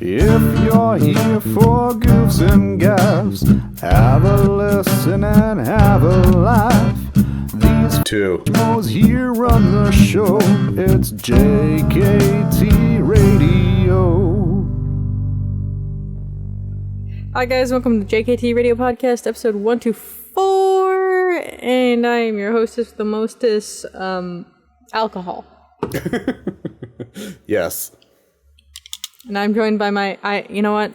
If you're here for goofs and gaffs, have a listen and have a laugh. These two mo's here run the show. It's JKT Radio. Hi guys, welcome to JKT Radio Podcast, episode 124, and I am your hostess with the mostest, alcohol. Yes. And I'm joined by you know what?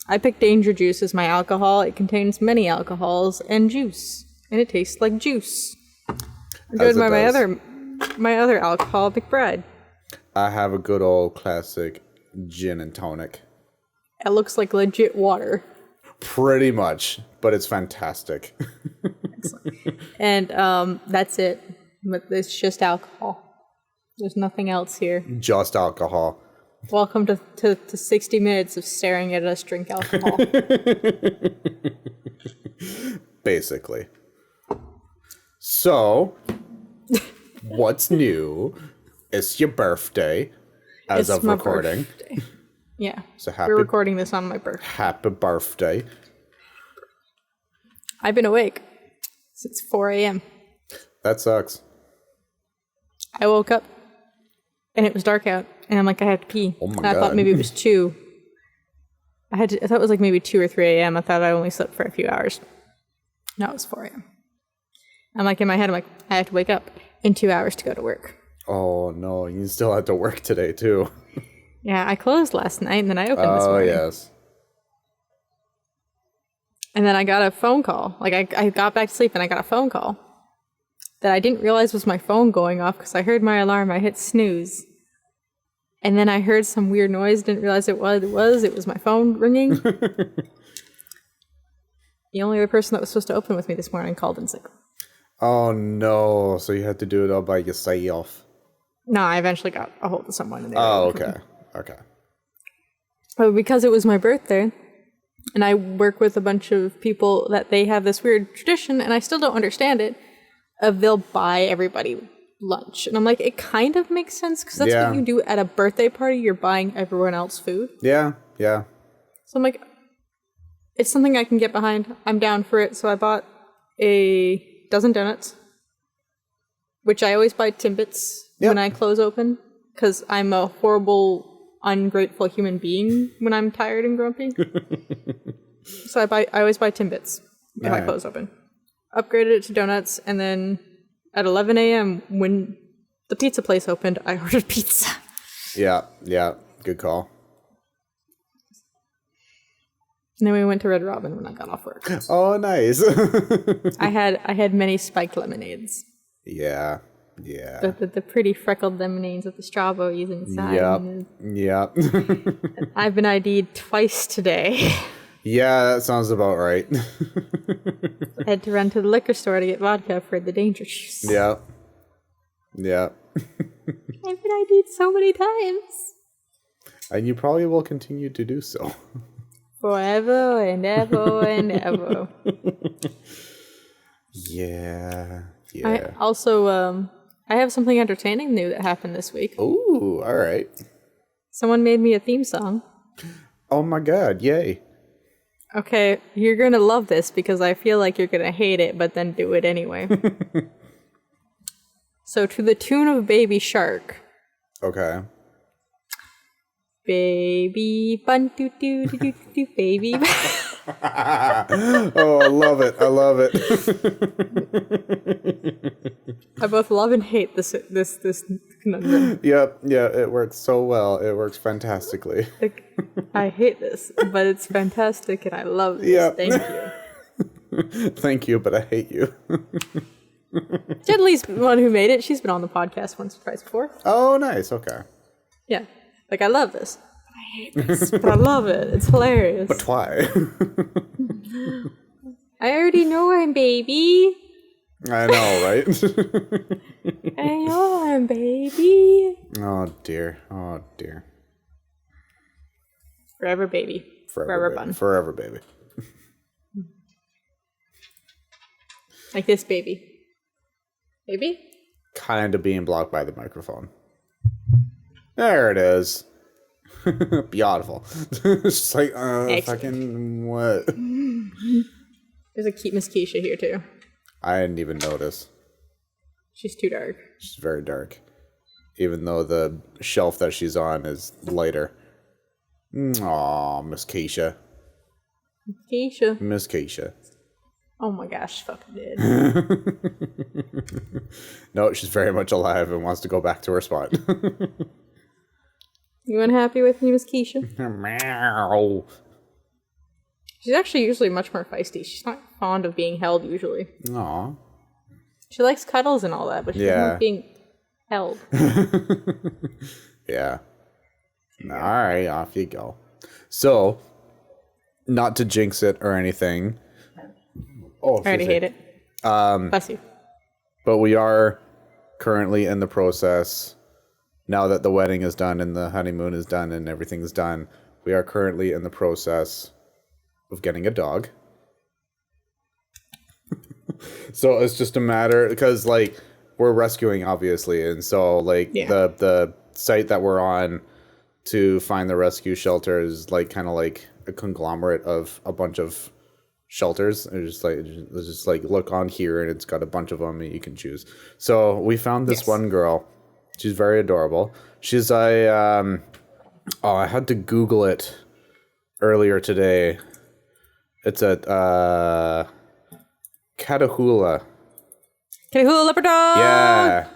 I picked Danger Juice as my alcohol. It contains many alcohols and juice, and it tastes like juice. I'm joined by my other alcohol, McBride. I have a good old classic gin and tonic. It looks like legit water. Pretty much, but it's fantastic. And that's it. But it's just alcohol. There's nothing else here. Just alcohol. Welcome to 60 minutes of staring at us drink alcohol. Basically. So, what's new? It's your birthday as of recording. Birthday. Yeah. So we're recording this on my birthday. Happy birthday. I've been awake since 4 a.m. That sucks. I woke up and it was dark out, and I'm like, I have to pee. Oh my and I God. thought maybe it was 2. I thought it was like maybe 2 or 3 a.m. I thought I only slept for a few hours. No, it was 4 a.m. I'm like, in my head, I'm like, I have to wake up in 2 hours to go to work. Oh no, you still have to work today too. Yeah, I closed last night, and then I opened this morning. Oh, yes. And then I got a phone call. Like, I got back to sleep, and I got a phone call that I didn't realize was my phone going off because I heard my alarm. I hit snooze. And then I heard some weird noise. Didn't realize it was. It was my phone ringing. The only other person that was supposed to open with me this morning called in sick. Oh no, so you had to do it all by yourself. No, I eventually got a hold of someone. And they Oh, were okay. Okay. But because it was my birthday, and I work with a bunch of people that they have this weird tradition, and I still don't understand it, of they'll buy everybody lunch. And I'm like, it kind of makes sense, because that's what you do at a birthday party. You're buying everyone else food. Yeah, yeah. So I'm like, it's something I can get behind. I'm down for it. So I bought a dozen donuts, which I always buy Timbits when I close open, because I'm a horrible, ungrateful human being when I'm tired and grumpy. So I always buy Timbits if I close open. Upgraded it to donuts, and then at 11 a.m. when the pizza place opened, I ordered pizza. Yeah, good call. And then we went to Red Robin when I got off work. Oh, nice. I had many spiked lemonades. Yeah. The pretty freckled lemonades with the strawberries inside. Yep. I've been ID'd twice today. Yeah, that sounds about right. I had to run to the liquor store to get vodka for the Danger Juice. Yeah. I've been ID'd so many times. And you probably will continue to do so. Forever and ever and ever. Yeah. I also, I have something entertaining new that happened this week. Ooh, all right. Someone made me a theme song. Oh my God, yay. Okay, you're gonna love this because I feel like you're gonna hate it, but then do it anyway. So, to the tune of Baby Shark. Okay. Baby bun doo doo doo doo doo baby. Oh, I love it. I both love and hate this conundrum. Yep, it works so well. It works fantastically. Like, I hate this, but it's fantastic and I love this. Yep. Thank you. Thank you, but I hate you. Jen Lee's the one who made it. She's been on the podcast once or twice before. Oh, nice. Okay. Yeah. Like, I love this. I hate this, but I love it. It's hilarious. But why? I already know I'm baby. I know, right? I know I'm baby. Oh, dear. Forever baby. Forever baby. bun. Forever baby. Like this baby. Baby? Kind of being blocked by the microphone. There it is. Beautiful. It's just like, Excellent. fucking what? There's a Miss Keisha here too. I didn't even notice. She's too dark. She's very dark. Even though the shelf that she's on is lighter. Aw, Miss Keisha. Keisha. Miss Keisha. Oh my gosh, fucking did. No, she's very much alive and wants to go back to her spot. You unhappy with me, Miss Keisha? Meow. She's actually usually much more feisty. She's not fond of being held usually. Aw. She likes cuddles and all that, but she doesn't like being held. Yeah. Alright, off you go. So, not to jinx it or anything. Oh, I already hate it. Bless you. But we are currently in the process, now that the wedding is done and the honeymoon is done and everything's done, we are currently in the process of getting a dog. So it's just a matter, because like we're rescuing obviously, and so like the site that we're on to find the rescue shelter is like kind of like a conglomerate of a bunch of shelters. It's just like look on here and it's got a bunch of them and you can choose. So we found this one girl. She's very adorable. She's I had to Google it earlier today. It's a Catahoula. Catahoula leopard dog! Yeah.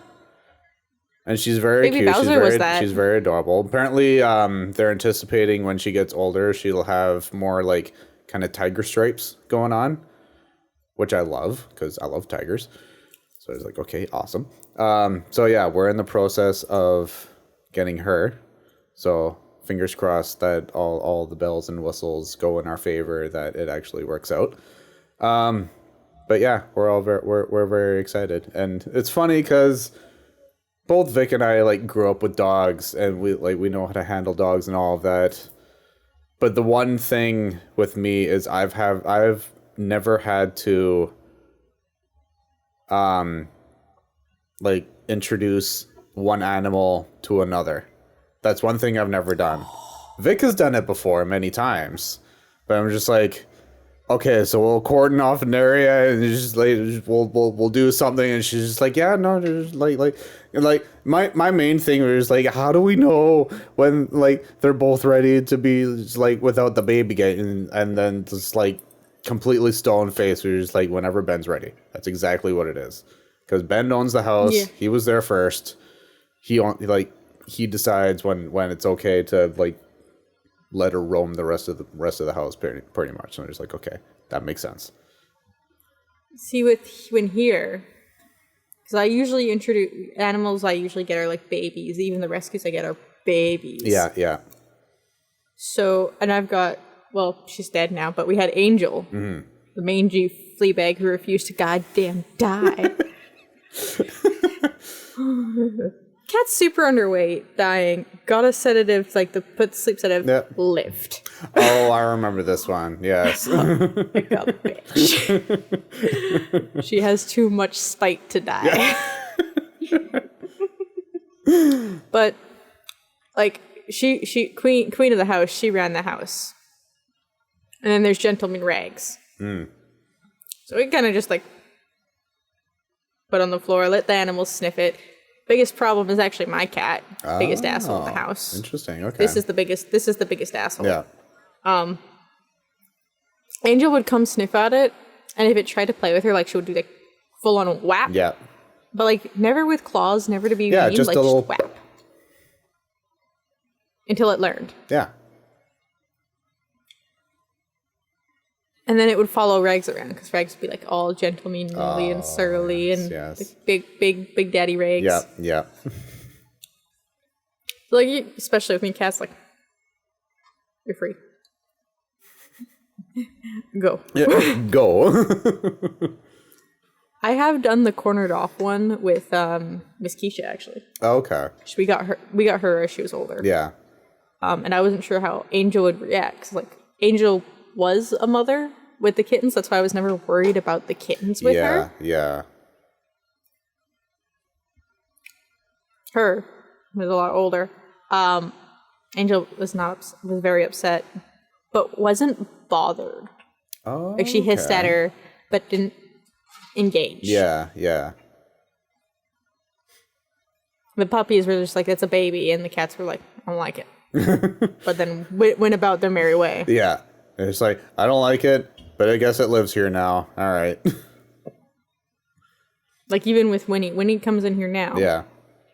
And she's very Baby cute. Bowser She's very adorable. Apparently, they're anticipating when she gets older, she'll have more like kind of tiger stripes going on, which I love because I love tigers. So I was like, okay, awesome. So yeah, we're in the process of getting her. So fingers crossed that all the bells and whistles go in our favor, that it actually works out. But yeah, we're very excited, and it's funny because both Vic and I like grew up with dogs, and we know how to handle dogs and all of that. But the one thing with me is I've never had to like introduce one animal to another. That's one thing I've never done. Vic has done it before many times, but I'm just like, okay, so we'll cordon off an area and just like we'll do something, and she's just like, yeah, no, just like my main thing was like, how do we know when like they're both ready to be just, like without the baby getting, and then just like completely stone faced, we're just like, whenever Ben's ready. That's exactly what it is, because Ben owns the house. Yeah. He was there first. He decides when it's okay to like let her roam the rest of the house pretty much. So I'm just like, okay, that makes sense. See, when here, because I usually introduce animals, I usually get are like babies. Even the rescues I get are babies. Yeah. So, and I've got, well, she's dead now, but we had Angel, the mangy flea bag who refused to goddamn die. Cat's super underweight, dying. Got a sedative, like the sleep sedative, lived. Oh, I remember this one. Yes. Like a bitch. She has too much spite to die. Yeah. But like she queen of the house, she ran the house. And then there's Gentleman Rags. So we kind of just like put on the floor, let the animals sniff it. Biggest problem is actually my cat. Biggest asshole in the house. Interesting. Okay. This is the biggest asshole. Yeah. Angel would come sniff at it, and if it tried to play with her, like she would do like full on whap. Yeah. But like never with claws, never to be mean, just like a little just whap. Until it learned. Yeah. And then it would follow Rags around, because Rags would be like all gentlemanly and surly and like, big daddy Rags. Yeah. Like, especially with me, cats, like, you're free. Go. Yeah, go. I have done the cornered off one with Miss Keisha, actually. Okay. We got her as she was older. Yeah. And I wasn't sure how Angel would react, 'cause, like, Angel was a mother with the kittens. That's why I was never worried about the kittens with her. Yeah. Her was a lot older. And Angel was very upset, but wasn't bothered. Oh, like she hissed at her, but didn't engage. Yeah, yeah. The puppies were just like, it's a baby, and the cats were like, I don't like it. But then went about their merry way. Yeah. It's like, I don't like it, but I guess it lives here now. All right. Like, even with Winnie. Winnie comes in here now. Yeah.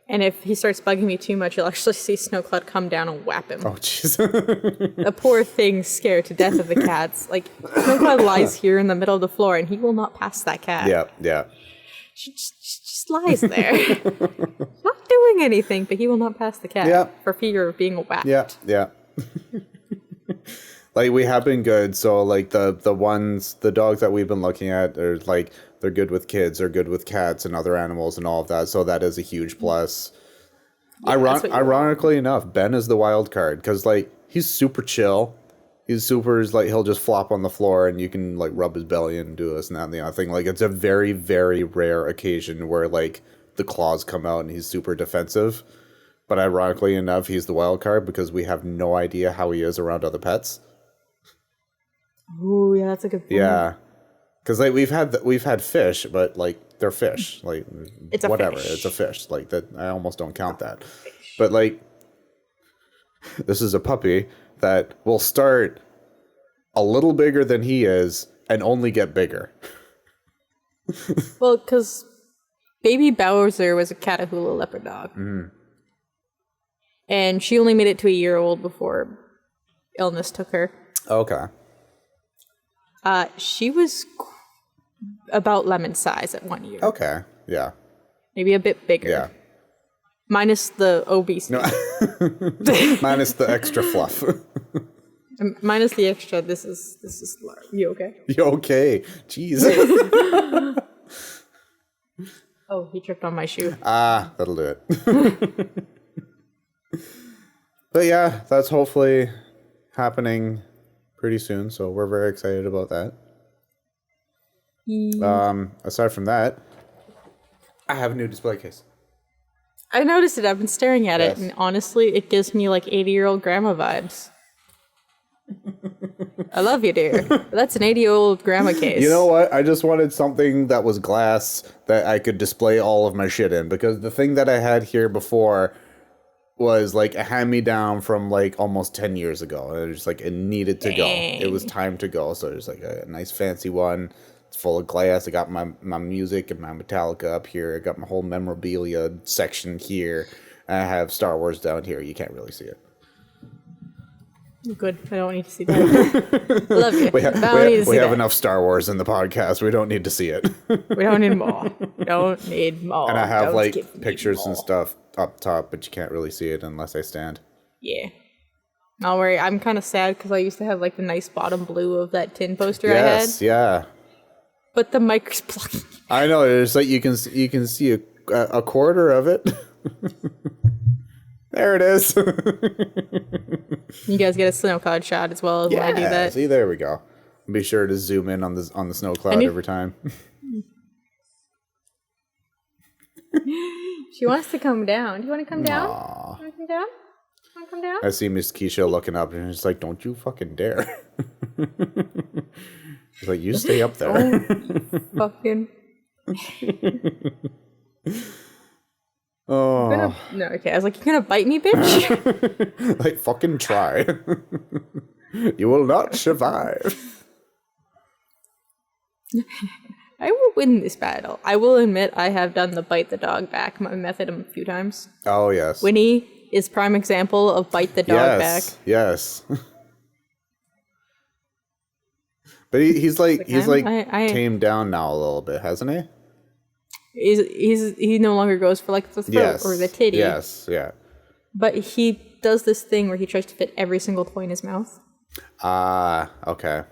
And if he starts bugging me too much, you'll actually see Snowcloud come down and whap him. Oh, jeez. The poor thing's scared to death of the cats. Like, Snowcloud lies here in the middle of the floor, and he will not pass that cat. Yeah, yeah. She just lies there. Not doing anything, but he will not pass the cat for fear of being whacked. Yeah, yeah. Like, we have been good, so, like, the dogs that we've been looking at are, like, they're good with kids, they're good with cats and other animals and all of that, so that is a huge plus. Yeah, ironically enough, Ben is the wild card, because, like, he's super chill. He's like, he'll just flop on the floor and you can, like, rub his belly and do this and that and the other thing. Like, it's a very, very rare occasion where, like, the claws come out and he's super defensive. But ironically enough, he's the wild card because we have no idea how he is around other pets. Ooh, yeah, that's a good point. Yeah. Because, like, we've had fish, but, like, they're fish. Like, it's whatever. Fish. It's a fish. Like, that, I almost don't count that. But, like, this is a puppy that will start a little bigger than he is and only get bigger. Well, because baby Bowser was a Catahoula leopard dog. Mm. And she only made it to a year old before illness took her. Okay. She was about lemon size at 1 year. Okay, yeah. Maybe a bit bigger. Yeah. Minus the obesity. No. Minus the extra fluff. Minus the extra, this is large. You okay? You okay? Jeez. Oh, he tripped on my shoe. That'll do it. But yeah, that's hopefully happening pretty soon, so we're very excited about that. Aside from that, I have a new display case. I noticed it. I've been staring at it, and honestly, it gives me like 80-year-old grandma vibes. I love you, dear. That's an 80-year-old grandma case. You know what? I just wanted something that was glass that I could display all of my shit in, because the thing that I had here before was like a hand-me-down from like almost 10 years ago. It was just like, it needed to go. It was time to go. So there's like a nice fancy one. It's full of glass. I got my music and my Metallica up here. I got my whole memorabilia section here. And I have Star Wars down here. You can't really see it. Good. I don't need to see that. I love you. We have enough Star Wars in the podcast. We don't need to see it. We don't need more. We don't need more. And I have like pictures and stuff up top, but you can't really see it unless I stand. Yeah. Don't worry. I'm kind of sad because I used to have like the nice bottom blue of that tin poster I had. Yes, yeah. But the mic is blocking. I know. It's like you can see a quarter of it. There it is. You guys get a snow cloud shot as well as when I do that. See, there we go. Be sure to zoom in on the snow cloud every time. She wants to come down. Do you want to come down? Aww. You want to come down? Want to come down? I see Miss Keisha looking up, and it's like, don't you fucking dare. It's like, you stay up there. Fucking. Oh. No, okay. I was like, you're gonna bite me, bitch? Like, fucking try. You will not survive. I will win this battle. I will admit I have done the bite the dog back method a few times. Oh, yes. Winnie is prime example of bite the dog back. Yes. But he's tamed down now a little bit, hasn't he? He no longer goes for like the throat or the titty. Yes, yeah. But he does this thing where he tries to fit every single toy in his mouth. Okay.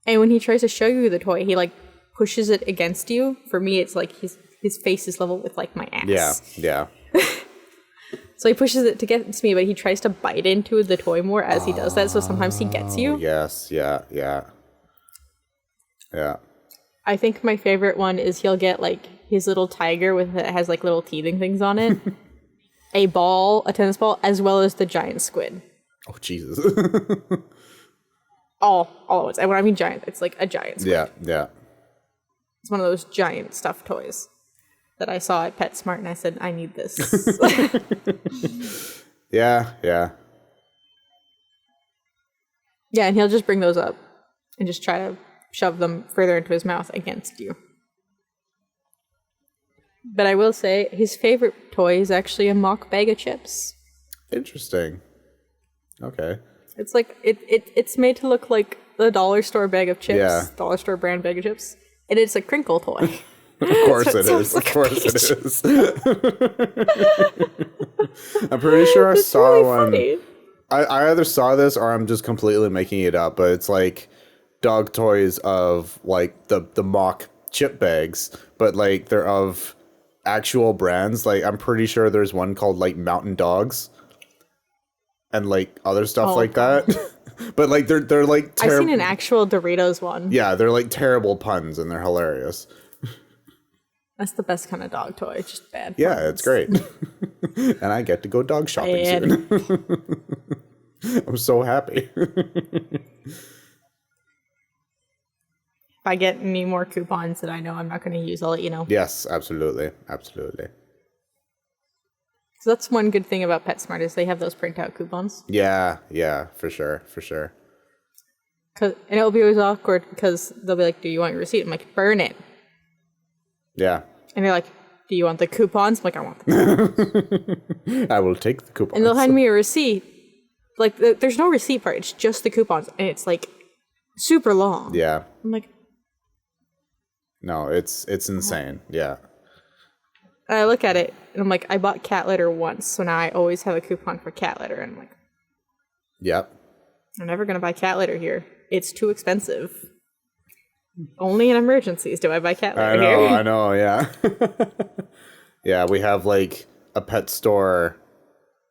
And when he tries to show you the toy, he like pushes it against you. For me, it's like his face is level with like my ass. Yeah. So he pushes it to get to me, but he tries to bite into the toy more as he does that. So sometimes he gets you. Yes, yeah. I think my favorite one is he'll get like his little tiger with it has like little teething things on it. a tennis ball, as well as the giant squid. Oh, Jesus. All at once. And when I mean giant, it's like a giant squid. Yeah. It's one of those giant stuffed toys that I saw at PetSmart, and I said, I need this. Yeah. Yeah, and he'll just bring those up and just try to shove them further into his mouth against you. But I will say, his favorite toy is actually a mock bag of chips. Interesting. Okay. It's like, it's made to look like the dollar store bag of chips, Yeah. dollar store brand bag of chips, and it's a crinkle toy. Of course it is. Like Of course it is. I'm pretty sure I saw really one. funny. I either saw this or I'm just completely making it up, but it's like dog toys of like the mock chip bags, but like they're of actual brands. Like I'm pretty sure there's one called like Mountain Dogs and like other stuff like that. But like they're like I've seen an actual Doritos one. Yeah, they're like terrible puns and they're hilarious. That's the best kind of dog toy, just bad puns. Yeah, it's great. And I get to go dog shopping soon. I'm so happy. If I get any more coupons that I know I'm not going to use, I'll let you know. Yes, absolutely. Absolutely. So that's one good thing about PetSmart is they have those printout coupons. Yeah, for sure. And it'll be always awkward because they'll be like, do you want your receipt? I'm like, burn it. Yeah. And they're like, do you want the coupons? I'm like, I want the coupons. I will take the coupons. And they'll hand me a receipt. Like, there's no receipt part. It's just the coupons. And it's like super long. Yeah. I'm like, No, it's insane. Yeah. and I look at it and I'm like, I bought cat litter once. So now I always have a coupon for cat litter. And I'm like, Yep. I'm never going to buy cat litter here. It's too expensive. Only in emergencies do I buy cat litter here. I know, yeah. Yeah, we have like a pet store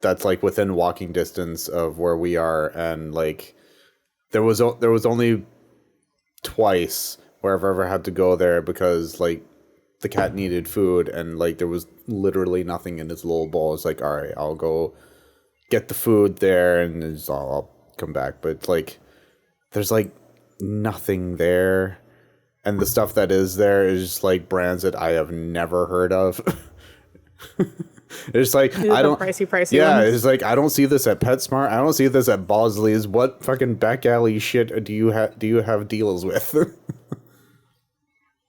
that's like within walking distance of where we are, and like there was only twice where I've ever had to go there because like the cat needed food and like there was literally nothing in his little bowl. It's like, all right, I'll go get the food there and I'll come back. But it's like there's like nothing there. And the stuff that is there is just like brands that I have never heard of. It's like I don't pricey. Yeah, ones. it's like I don't see this at PetSmart. I don't see this at Bosley's. What fucking back alley shit do you have deals with?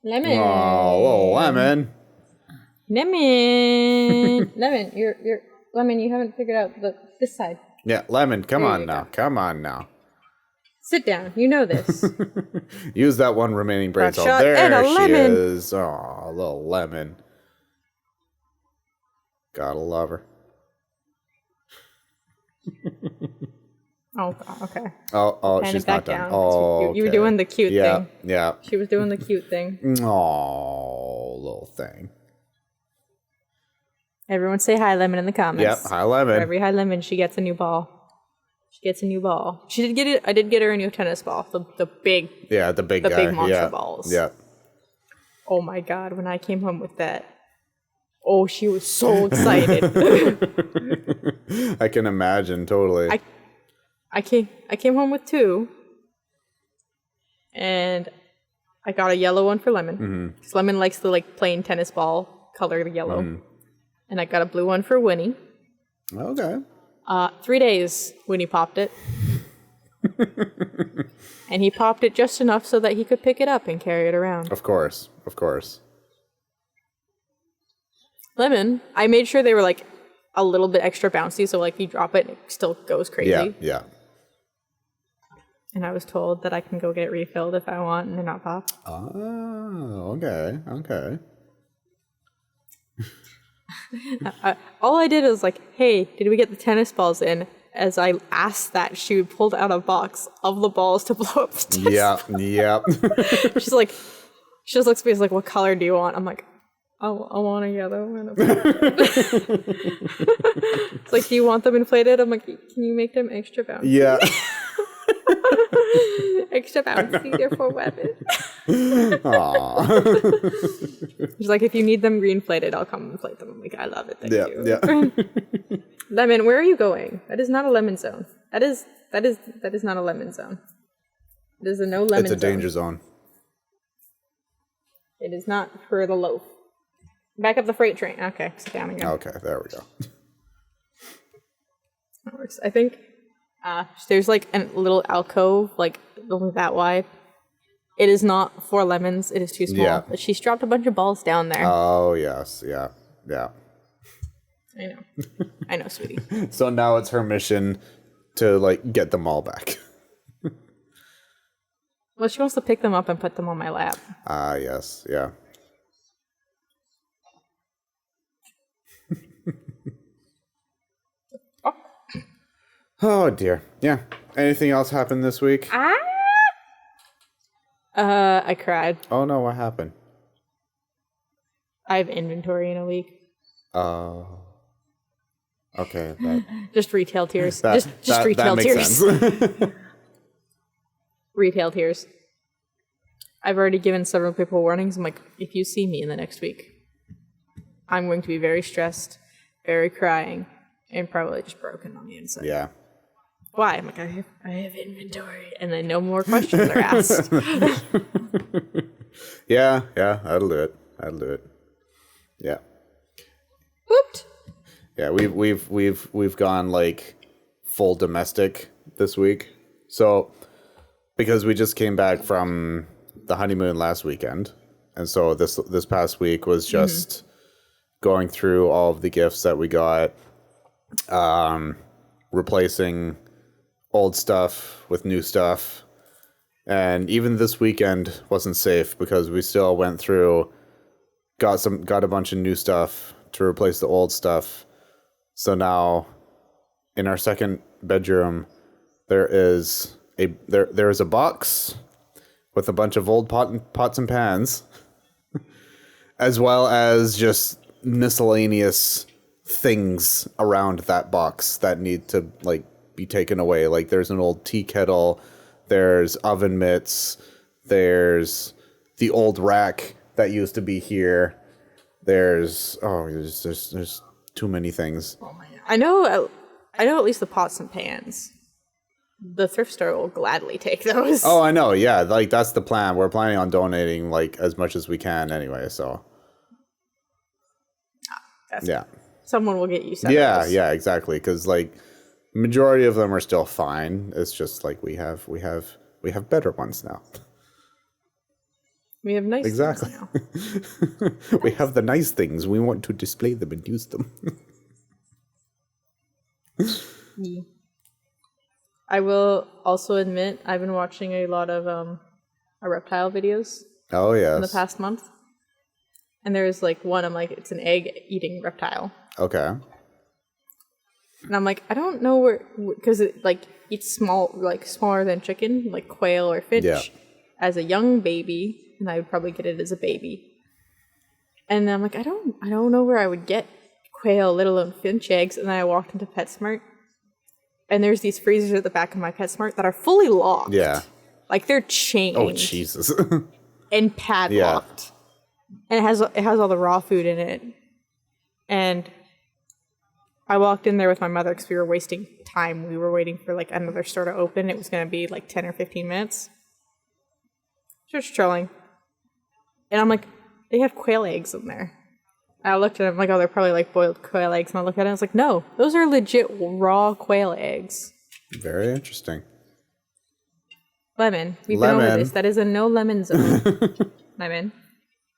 Lemon. Oh, little lemon. Lemon. You're Lemon. You haven't figured out this side. Yeah, lemon. Come There on you now. go. Come on now. Sit down. You know this. Use that one remaining brain cell. shot and There a she lemon. is. Oh, little lemon. Gotta love her. Oh, okay. Oh, Hand she's it back not done. down. Oh, You were doing the cute thing. Yeah. She was doing the cute thing. Oh, little thing. Everyone say hi, Lemon, in the comments. Yep. Hi, lemon. For every hi, Lemon, she gets a new ball. She gets a new ball. She did get it. I did get her a new tennis ball. The big. Yeah, the big The guy. big monster yeah. balls. Yeah. Oh my god! When I came home with that, oh, she was so excited. I can imagine totally. I came home with two, and I got a yellow one for Lemon because Lemon likes the like plain tennis ball color, the yellow, and I got a blue one for Winnie. Okay. 3 days Winnie popped it, and he popped it just enough so that he could pick it up and carry it around. Of course. Lemon, I made sure they were like a little bit extra bouncy, so like if you drop it, it still goes crazy. Yeah. And I was told that I can go get it refilled if I want, and they're not popped. Oh, okay. All I did was like, hey, did we get the tennis balls in? As I asked that, she pulled out a box of the balls to blow up the tennis Yeah. She's like, she just looks at me like, what color do you want? I'm like, I want a yellow and a blue. It's like, do you want them inflated? I'm like, can you make them extra bouncy? Yeah. Extra bouncy, therefore weapon. Aww. She's like, if you need them green plated, I'll come and plate them. I'm like, I love it. Thank you. Yeah. Lemon, where are you going? That is not a lemon zone. That is not a lemon zone. It is a no lemon zone. It's a danger zone. It is not for the loaf. Back up the freight train. Okay, sit down again. Okay, there we go. That works. I think there's like a little alcove, like only that wide. It is not 4 lemons. It is too small. Yeah. But she's dropped a bunch of balls down there. Oh, yes. Yeah. Yeah. I know. I know, sweetie. So now it's her mission to, like, get them all back. Well, she wants to pick them up and put them on my lap. Ah, yes. Yeah. Oh, dear. Yeah. Anything else happened this week? I cried. Oh, no. What happened? I have inventory in a week. Oh. Okay. Just retail tears. Just retail that makes tears. sense. Retail tears. I've already given several people warnings. I'm like, if you see me in the next week, I'm going to be very stressed, very crying, and probably just broken on the inside. Yeah. Why? I'm like, I have inventory, and then no more questions are asked. Yeah. That'll do it. Yeah. Whooped. Yeah. We've gone like full domestic this week. So because we just came back from the honeymoon last weekend, and so this past week was just going through all of the gifts that we got, replacing old stuff with new stuff. And even this weekend wasn't safe because we still went through, got a bunch of new stuff to replace the old stuff. So now in our second bedroom there is a box with a bunch of old pots and pans as well as just miscellaneous things around that box that need to like be taken away. Like there's an old tea kettle, there's oven mitts, there's the old rack that used to be here. There's too many things. Oh my God. I know at least the pots and pans. The thrift store will gladly take those. Oh, I know. Yeah, like that's the plan. We're planning on donating like as much as we can anyway. So yeah, someone will get you some. Yeah, exactly. Because like majority of them are still fine. It's just like we have better ones now. We have nice exactly. things now. We have the nice things. We want to display them and use them. Yeah. I will also admit I've been watching a lot of reptile videos. Oh yes. In the past month, and there's like one. I'm like, it's an egg-eating reptile. Okay. And I'm like, I don't know where, because it like eats smaller than chicken, like quail or finch, as a young baby, and I would probably get it as a baby. And then I'm like, I don't know where I would get quail, let alone finch eggs. And then I walked into PetSmart, and there's these freezers at the back of my PetSmart that are fully locked. Yeah. Like they're chained. Oh Jesus. And padlocked. And it has all the raw food in it. And I walked in there with my mother because we were wasting time. We were waiting for like another store to open. It was going to be like 10 or 15 minutes. Just trolling. And I'm like, they have quail eggs in there. And I looked at them like, oh, they're probably like boiled quail eggs. And I looked at it and I was like, no, those are legit raw quail eggs. Very interesting. Lemon. We've been over this. That is a no lemon zone. Lemon.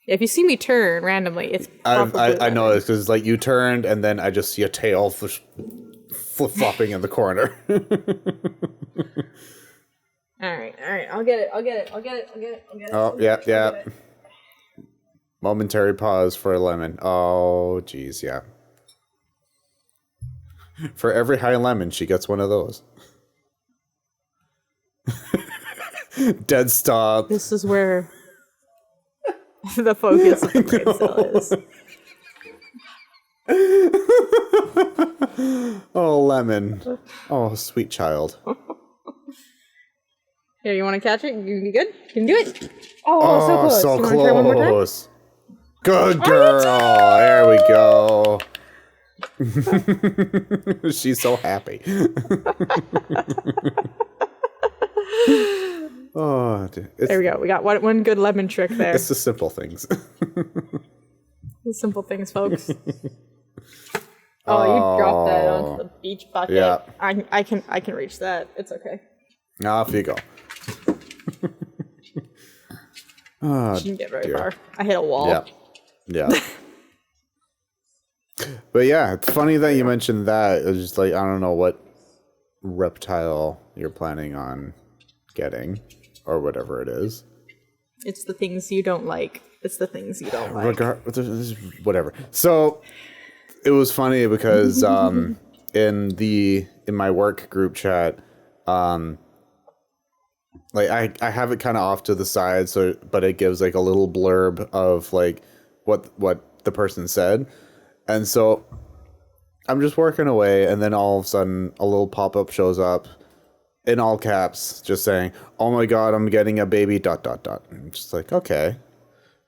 If you see me turn randomly, it's probably I know this because like you turned and then I just see a tail flip-flopping in the corner. All right. I'll get it. Oh, yeah. Momentary pause for a lemon. Oh, geez, yeah. For every high lemon, she gets one of those. Dead stop. This is where the focus of the brain cell is. Oh, lemon. Oh, sweet child. Here, you want to catch it? You be good? You can do it. Oh, so close. So you want to try one more time? close. Good girl. There we go. She's so happy. Oh, dude. There we go. We got one good lemon trick there. It's the simple things. The simple things, folks. Oh, you dropped that onto the beach bucket. Yeah. I can reach that. It's okay. Off you go. Oh, She didn't get very dear. far. I hit a wall. Yeah. But yeah, it's funny that you mentioned that. It's just like, I don't know what reptile you're planning on getting or whatever it is. It's the things you don't like. It's the things you don't like. Whatever. So it was funny because in my work group chat, like I have it kind of off to the side, but it gives like a little blurb of like what the person said. And so I'm just working away, and then all of a sudden a little pop-up shows up in all caps just saying, "Oh my god, I'm getting a baby ... I'm just like, okay.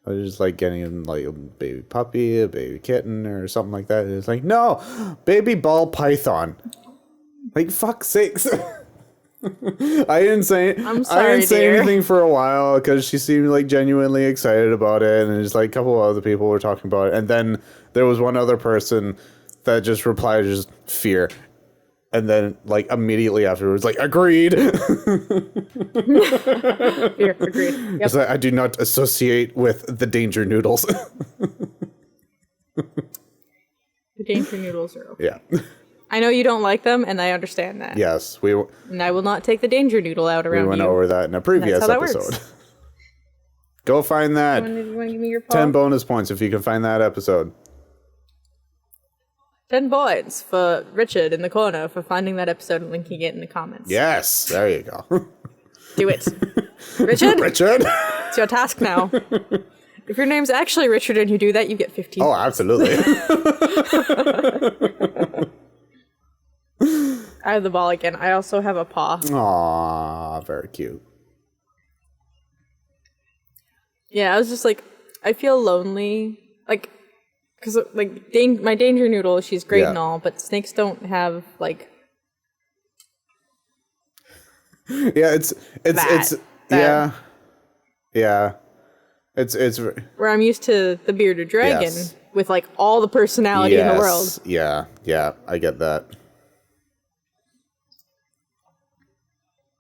I was just like getting like a baby puppy, a baby kitten, or something like that. And it's like, no, baby ball python. Like, fuck sakes. I didn't say anything for a while because she seemed like genuinely excited about it, and just like a couple of other people were talking about it, and then there was one other person that just replied just fear, and then like immediately afterwards like agreed. Fear, agreed. Yep. It's like, I do not associate with the danger noodles. The danger noodles are okay. Yeah. I know you don't like them, and I understand that. Yes, And I will not take the danger noodle out around you. We went over that in a previous episode. Go find that. You want to give me your paw? 10 bonus points if you can find that episode. 10 points for Richard in the corner for finding that episode and linking it in the comments. Yes, there you go. Do it. Richard? Richard? It's your task now. If your name's actually Richard and you do that, you get 15. Oh, absolutely. I have the ball again. I also have a paw. Aw, very cute. Yeah, I was just like, I feel lonely. Like, because like my danger noodle, she's great and all, but snakes don't have like. Yeah, it's where I'm used to the bearded dragon with like all the personality in the world. Yeah, I get that.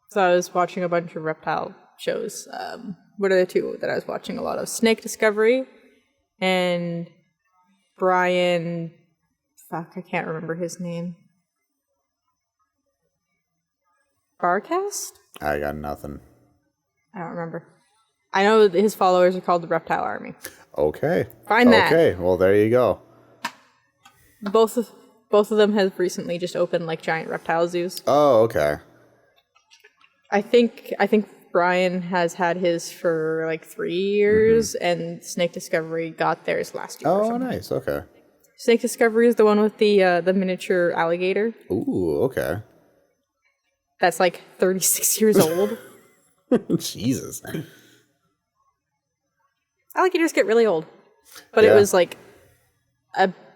So I was watching a bunch of reptile shows. What are the two that I was watching a lot of? Snake Discovery and Brian. Fuck, I can't remember his name. Barcast? I got nothing. I don't remember. I know that his followers are called the Reptile Army. Okay. Find that. Okay, well there you go. Both of them have recently just opened like giant reptile zoos. Oh, okay. I think Brian has had his for like 3 years, and Snake Discovery got theirs last year. Oh, nice. Okay. Snake Discovery is the one with the miniature alligator. Ooh, okay. That's like 36 years old. Jesus. Alligators get really old, but it was like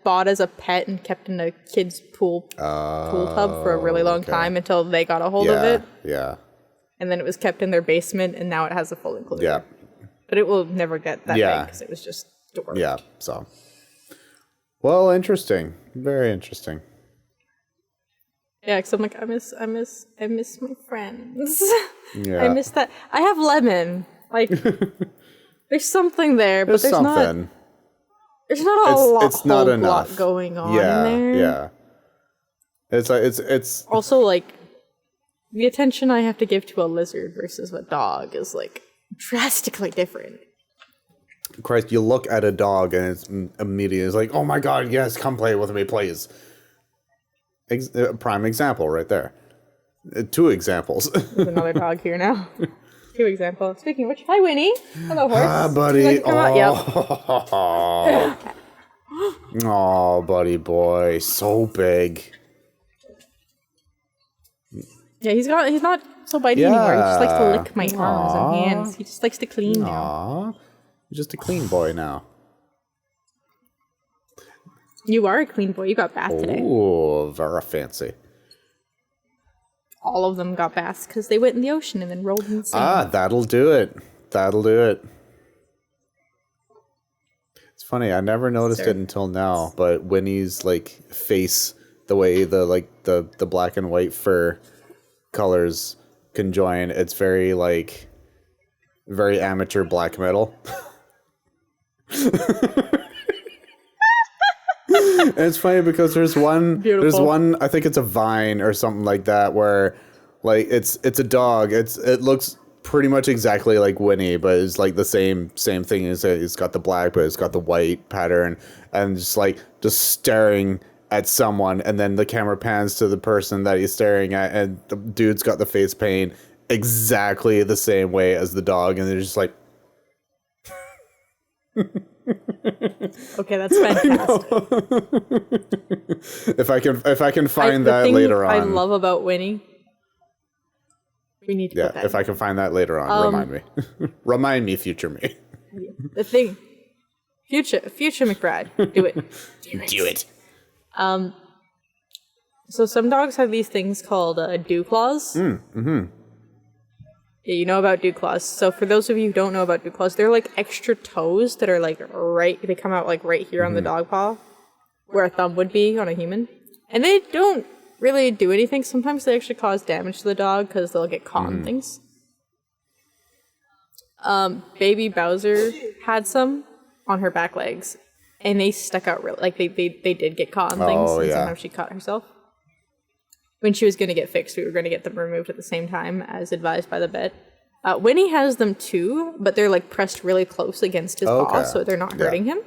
bought as a pet and kept in a kid's pool tub for a really long time until they got a hold of it. Yeah. And then it was kept in their basement, and now it has a full enclosure. Yeah. But it will never get that big because it was just dormant. Yeah, so. Well, interesting. Very interesting. Yeah, because I'm like, I miss my friends. Yeah. I miss that. I have Lemon. Like, there's something there, but there's something. not. There's not a lot. It's not enough. Lot going on there. Yeah. It's like it's also like the attention I have to give to a lizard versus a dog is like drastically different. Christ, you look at a dog and it's immediately it's like, oh my god, yes, come play with me, please. Prime example right there. 2 examples. There's another dog here now. 2 examples. Speaking of which, hi Winnie. Hello, horse. Ah, buddy. Like Oh, buddy boy, so big. Yeah, he's not so bitey anymore. He just likes to lick my arms and hands. He just likes to clean now. Aw. You're just a clean boy now. You are a clean boy. You got bath today. Ooh, very fancy. All of them got baths because they went in the ocean and then rolled in the sand. Ah, that'll do it. That'll do it. It's funny, I never noticed it until now, but Winnie's like face, the way the black and white fur colors conjoin, it's very like very amateur black metal. And it's funny because there's one I think it's a Vine or something like that where like it's a dog. It looks pretty much exactly like Winnie, but it's like the same thing. It's got the black, but it's got the white pattern, and just staring at someone, and then the camera pans to the person that he's staring at, and the dude's got the face paint exactly the same way as the dog, and they're just like. Okay, that's fantastic. If I can find that later on. I love about Winnie. We need to put that if I can find that later on, remind me. Remind me, future me. The thing, future McBride, do it. Do it. So some dogs have these things called dew claws. Yeah, you know about dew claws. So for those of you who don't know about dew claws, they're like extra toes that are like they come out like right here on the dog paw, where a thumb would be on a human. And they don't really do anything. Sometimes they actually cause damage to the dog because they'll get caught in things. Baby Bowser had some on her back legs, and they stuck out really, like they did get caught in things, and sometimes she caught herself. When she was going to get fixed, we were going to get them removed at the same time, as advised by the vet. Winnie has them too, but they're like pressed really close against his paw, so they're not hurting him.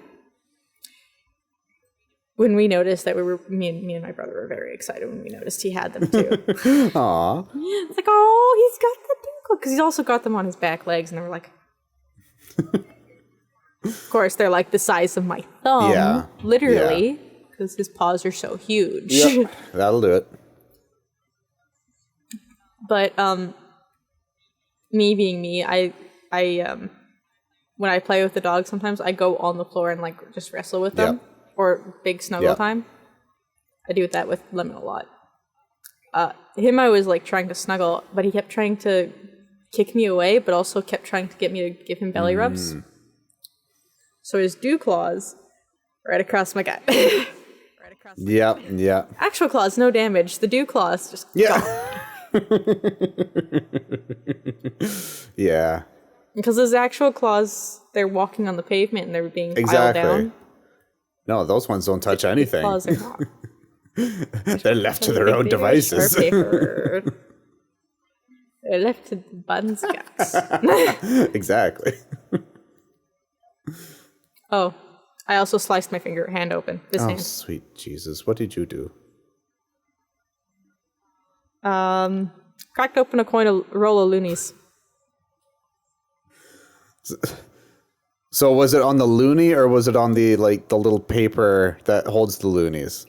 When we noticed that me and my brother were very excited when we noticed he had them too. Aww. It's like, oh, he's got the dew, because he's also got them on his back legs, and they were like, of course, they're like the size of my thumb, literally, because his paws are so huge. Yep, that'll do it. But me being me, I when I play with the dog, sometimes I go on the floor and like just wrestle with them, or big snuggle time. I do that with Lemon a lot. Him, I was like trying to snuggle, but he kept trying to kick me away, but also kept trying to get me to give him belly rubs. So his dew claws right across my gut. Yeah. Actual claws, no damage. The dew claws just gone. Yeah. Because his actual claws, they're walking on the pavement and they're being piled down. No, those ones don't touch anything. Claws are not. They're left to their own devices. They're left to buns guts. Exactly. Oh, I also sliced my hand open. This hand. Sweet Jesus. What did you do? Cracked open a roll of loonies. So was it on the loonie or was it on the little paper that holds the loonies?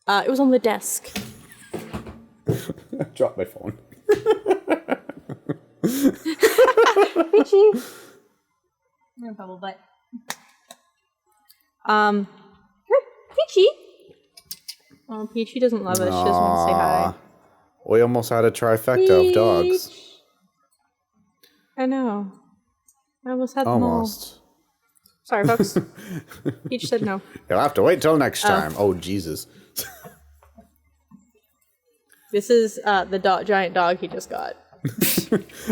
It was on the desk. I dropped my phone. Peachy. No bubble butt. Peachy. Oh, Peachy doesn't love us. She doesn't want to say hi. We almost had a trifecta of dogs. I know. I almost had them Almost. all. Sorry, folks. Peach said no. You'll have to wait till next time. Oh, Jesus. This is the giant dog he just got.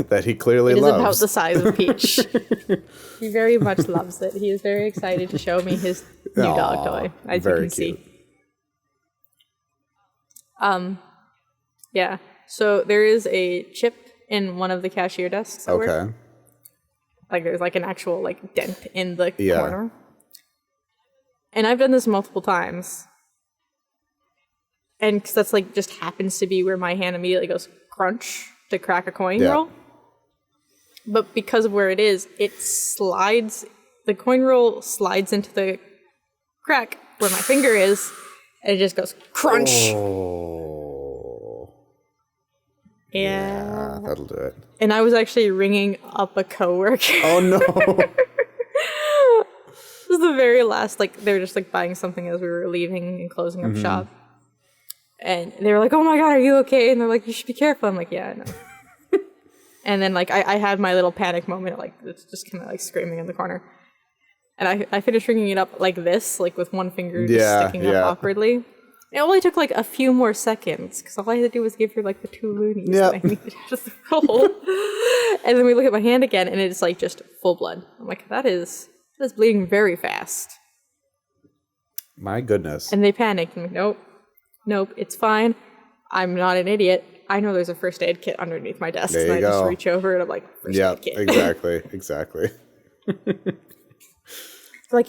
That he clearly loves. It is loves. about the size of Peach. He very much loves it. He is very excited to show me his new dog toy, as you can see. Yeah. So there is a chip in one of the cashier desks. Okay. Like there's like an actual like dent in the corner. And I've done this multiple times. And cause that's like just happens to be where my hand immediately goes crunch to crack a coin roll. But because of where it is, the coin roll slides into the crack where my finger is, and it just goes crunch. Oh. Yeah. That'll do it. And I was actually ringing up a coworker. Oh no. This is the very last, like, they were just, like, buying something as we were leaving and closing up shop. And they were like, oh my god, are you okay? And they're like, you should be careful. I'm like, yeah, I know. And then, like, I had my little panic moment, like, it's just kind of, like, screaming in the corner. And I finished ringing it up like this, like, with one finger just sticking up awkwardly. It only took, like, a few more seconds, because all I had to do was give her, like, the 2 loonies that I needed out of the roll. And then we look at my hand again, and it's, like, just full blood. I'm like, that is bleeding very fast. My goodness. And they panicked. I'm like, nope, it's fine. I'm not an idiot. I know there's a first aid kit underneath my desk. There and you I go. just reach over and I'm like, first aid kit. Exactly. Like,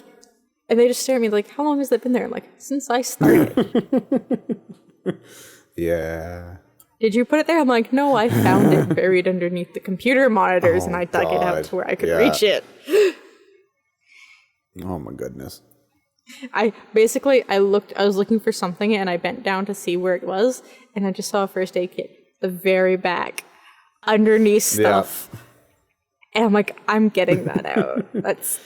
and they just stare at me like, how long has that been there? I'm like, since I started. Yeah. Did you put it there? I'm like, no, I found it buried underneath the computer monitors and I dug it out to where I could reach it. Oh my goodness. I was looking for something and I bent down to see where it was and I just saw a first aid kit, the very back, underneath stuff. And I'm like, I'm getting that out.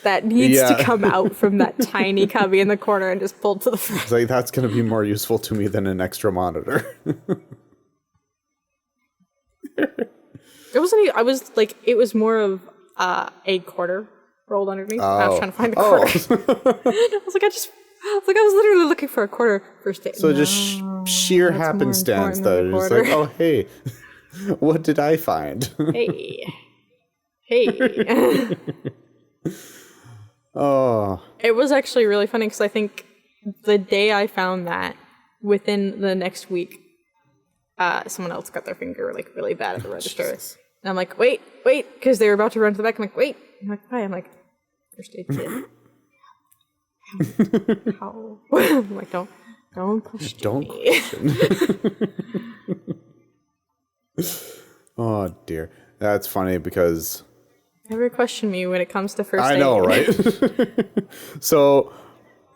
That needs to come out from that tiny cubby in the corner and just pulled to the front. It's like, that's going to be more useful to me than an extra monitor. It was more of a quarter rolled underneath. I was trying to find a quarter. I was literally looking for a quarter first aid. So just sheer happenstance though. Just like, oh hey, what did I find? Hey. Oh. It was actually really funny because I think the day I found that, within the next week, someone else got their finger like really bad at the register. Jesus. And I'm like, wait, because they were about to run to the back. I'm like, wait. I'm like, why? I'm like, first aid kit. How? I'm like, don't question Don't me. question. Oh dear. That's funny because Never question me when it comes to first aid. I know, right? So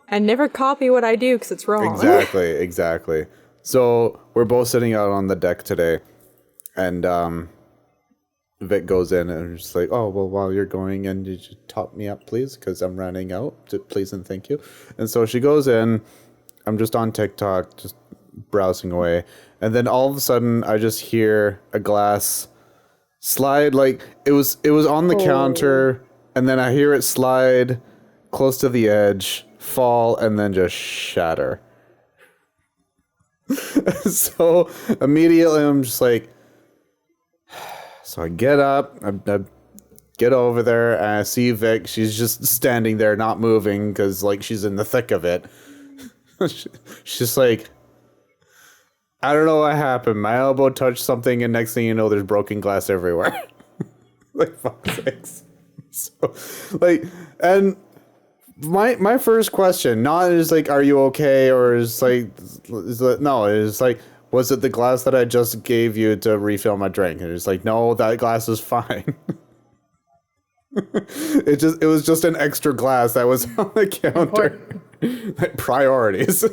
and never copy what I do because it's wrong. Exactly. So we're both sitting out on the deck today, and Vic goes in and just like, oh, well, while you're going in, you should top me up, please, because I'm running out. Please and thank you. And so she goes in. I'm just on TikTok, just browsing away. And then all of a sudden, I just hear a glass slide. Like, it was on the counter, and then I hear it slide close to the edge, fall, and then just shatter. So immediately I'm just like, so I get up, I get over there, and I see Vic. She's just standing there, not moving, because like she's in the thick of it. She's just like, I don't know what happened. My elbow touched something, and next thing you know, there's broken glass everywhere. Like, fuck's sakes. So, like, and my first question, not is like, are you okay, or is like, no, it's like, was it the glass that I just gave you to refill my drink? And it's like, no, that glass is fine. It was just an extra glass that was on the counter. Like, priorities.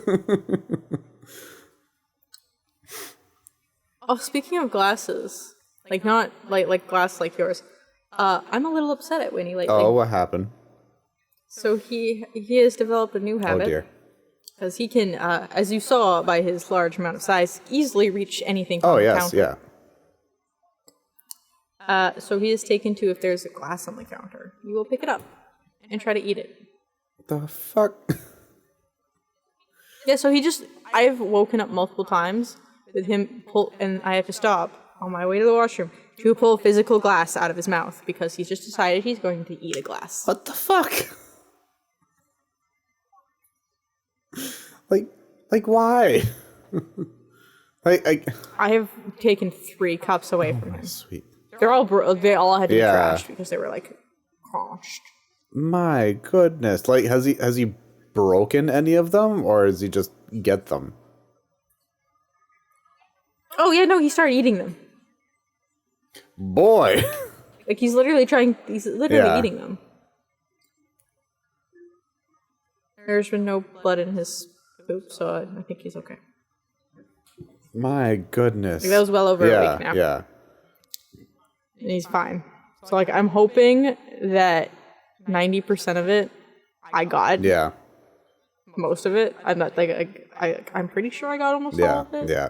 Oh, speaking of glasses, like not like glass like yours, I'm a little upset at Winnie lately. Oh, what happened? So he has developed a new habit. Oh dear. Because he can, as you saw by his large amount of size, easily reach anything from the counter. So he has taken to, if there's a glass on the counter, he will pick it up and try to eat it. The fuck? Yeah, so I've woken up multiple times with him and I have to stop on my way to the washroom to pull physical glass out of his mouth because he's just decided he's going to eat a glass. What the fuck? Like why? I have taken 3 cups away from him. Sweet. They all had to be trashed because they were like crushed. My goodness. Like, has he broken any of them, or does he just get them? Oh yeah, no, he started eating them. Boy. Like he's literally eating them. There's been no blood in his poop, so I think he's okay. My goodness. Like, that was well over a week now. Yeah. And he's fine. So, like, I'm hoping that 90% of it, I got. Yeah. Most of it. I'm not, like, I'm pretty sure I got almost all of it. Yeah.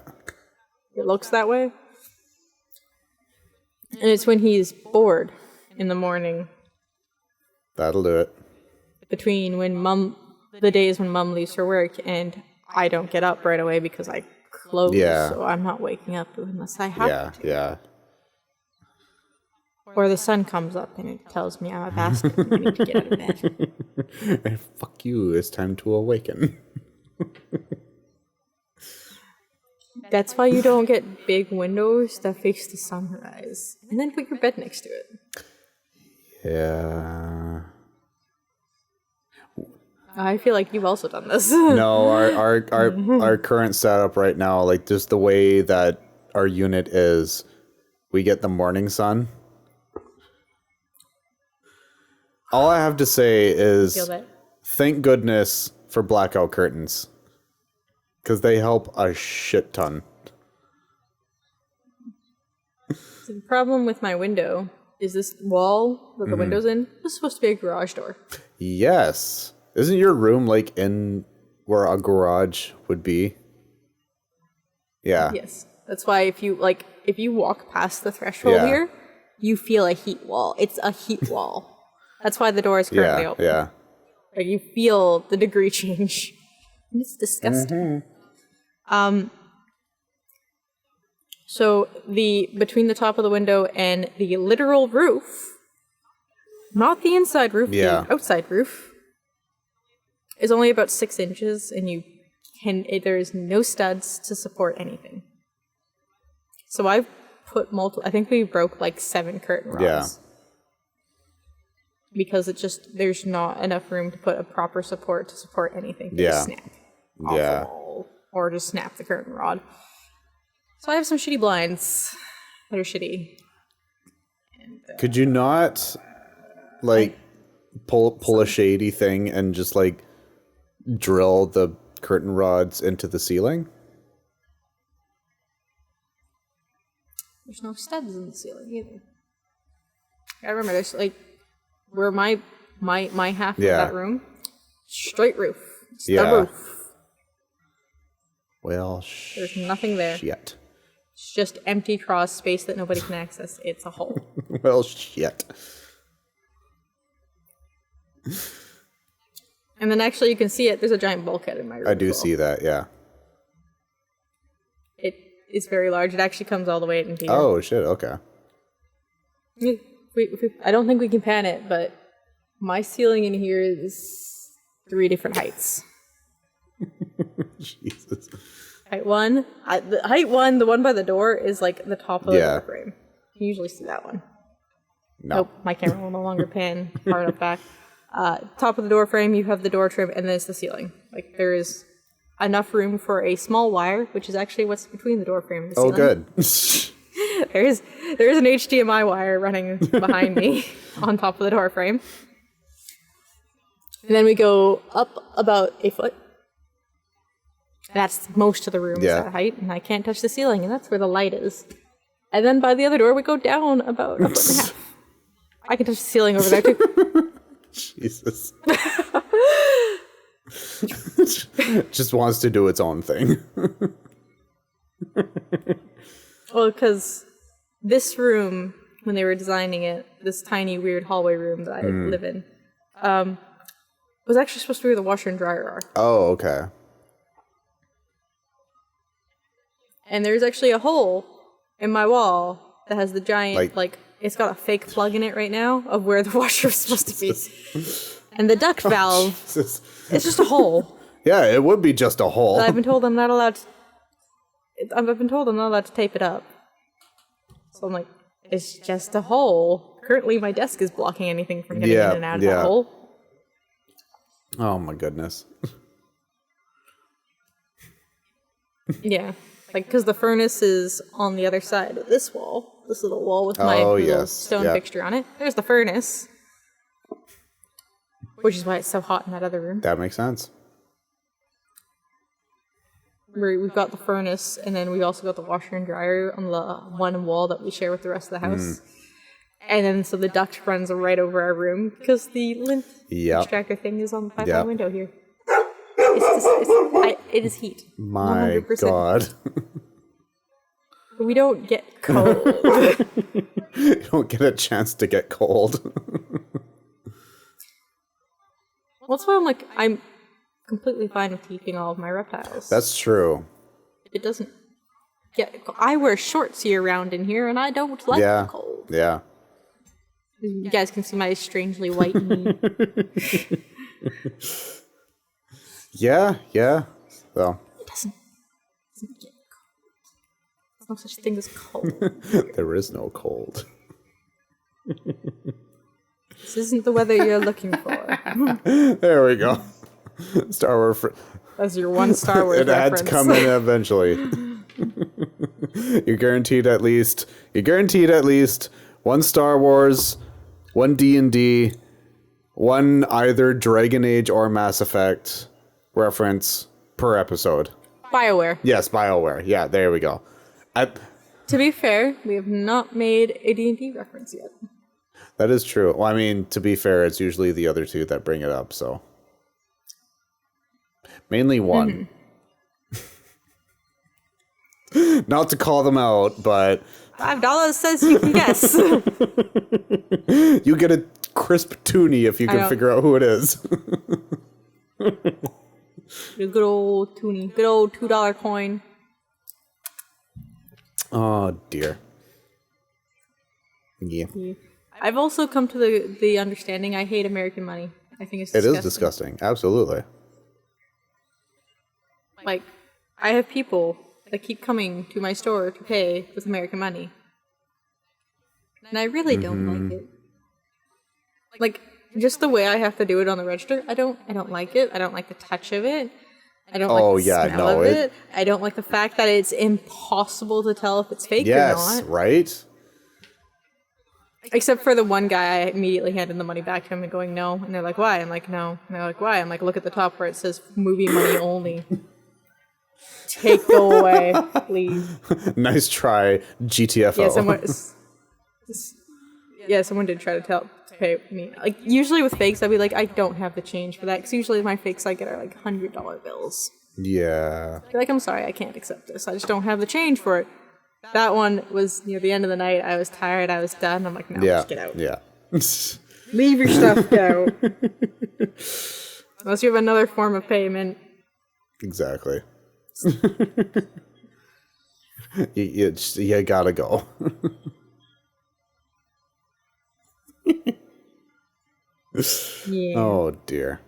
It looks that way. And it's when he's bored in the morning. That'll do it. Between the days when Mum leaves for work and I don't get up right away because I close. Yeah. So I'm not waking up unless I have to. Yeah. Or the sun comes up and it tells me I'm a bastard and I need to get out of bed. Fuck you, it's time to awaken. That's why you don't get big windows that face the sunrise. And then put your bed next to it. Yeah. I feel like you've also done this. No, our current setup right now, like just the way that our unit is, we get the morning sun. All I have to say is thank goodness for blackout curtains. Because they help a shit ton. The problem with my window is this wall that the window's in. This is supposed to be a garage door. Yes. Isn't your room like in where a garage would be? Yeah. Yes. That's why if you walk past the threshold here, you feel a heat wall. It's a heat wall. That's why the door is currently open. Yeah. Like you feel the degree change. And it's disgusting. So between the top of the window and the literal roof, not the inside roof, the outside roof, is only about 6 inches, and there is no studs to support anything. So I've put I think we broke like 7 curtain rods. Yeah. Because there's not enough room to put a proper support to support anything. Just snap off the wall, or just snap the curtain rod. So I have some shitty blinds that are shitty. And, could you not like pull a shady thing and just like drill the curtain rods into the ceiling? There's no studs in the ceiling either. I remember there's like where my half of that room, straight roof. It's the roof. Well, there's nothing there. Shit. It's just empty cross space that nobody can access. It's a hole. Well, shit. And then actually you can see it. There's a giant bulkhead in my room. I do see that, yeah. It is very large. It actually comes all the way into here. Oh, shit, okay. I don't think we can pan it, but my ceiling in here is 3 different heights. Jesus. Height one, the one by the door is like the top of the door frame. You can usually see that one. No. Nope, my camera will no longer pan far enough back. Top of the door frame, you have the door trim, and then it's the ceiling. Like there is enough room for a small wire, which is actually what's between the door frame and the ceiling. Oh, good. there is an HDMI wire running behind me on top of the door frame. And then we go up about 1 foot. That's most of the room is that height, and I can't touch the ceiling, and that's where the light is. And then by the other door, we go down about 1.5 feet. I can touch the ceiling over there, too. Jesus. Just wants to do its own thing. Well, because this room, when they were designing it, this tiny, weird hallway room that I live in, was actually supposed to be where the washer and dryer are. Oh, okay. And there's actually a hole in my wall that has the giant, like it's got a fake plug in it right now of where the washer is supposed to be. And the duct valve, it's just a hole. Yeah, it would be just a hole. I've been told I'm not allowed to tape it up. So I'm like, it's just a hole. Currently, my desk is blocking anything from getting in and out of that hole. Oh my goodness. Yeah. Like, because the furnace is on the other side of this wall. This little wall with my little stone fixture on it. There's the furnace. Which is why it's so hot in that other room. That makes sense. we've got the furnace, and then we've also got the washer and dryer on the one wall that we share with the rest of the house. And then so the duct runs right over our room because the lint extractor thing is on by the window here. It is heat. My 100%. God. We don't get cold. You don't get a chance to get cold. Well, that's why I'm completely fine with keeping all of my reptiles. That's true. It doesn't get. I wear shorts year round in here, and I don't like the cold. Yeah. You guys can see my strangely white knee. Yeah. So. It doesn't get cold. There's no such thing as cold. There is no cold. This isn't the weather you're looking for. There we go. Star Wars. That's your one Star Wars it reference. had to come in eventually. You're guaranteed at least one Star Wars, one D&D, one either Dragon Age or Mass Effect reference per episode. Bioware. Yes, Bioware. Yeah, there we go. To be fair, we have not made a D&D reference yet. That is true. Well, I mean, to be fair, it's usually the other two that bring it up, so. Mainly one. Not to call them out, but... $5 says you can guess. You get a crisp toonie if you can figure out who it is. The good old toonie. Good old $2 coin. Oh, dear. Yeah. I've also come to the understanding I hate American money. I think it's disgusting. It is disgusting. Absolutely. Like, I have people that keep coming to my store to pay with American money. And I really don't like it. Like, just the way I have to do it on the register, I don't like it. I don't like the touch of it. I don't like the smell of it. I don't like the fact that it's impossible to tell if it's fake or not. Yes, right? Except for the one guy, I immediately handed the money back to him and going, no. And they're like, why? I'm like, no. And they're like, why? I'm like, look at the top where it says movie money only. Go away, please. Nice try, GTFO. Yeah, someone did try to pay me. Like, usually with fakes, I'd be like, I don't have the change for that. Because usually my fakes I get are like $100 bills. Yeah. You're like, I'm sorry, I can't accept this. I just don't have the change for it. That one was near the end of the night. I was tired. I was done. I'm like, no, just get out. Yeah. Leave your stuff down. Unless you have another form of payment. Exactly. You gotta go. Yeah. Oh, dear.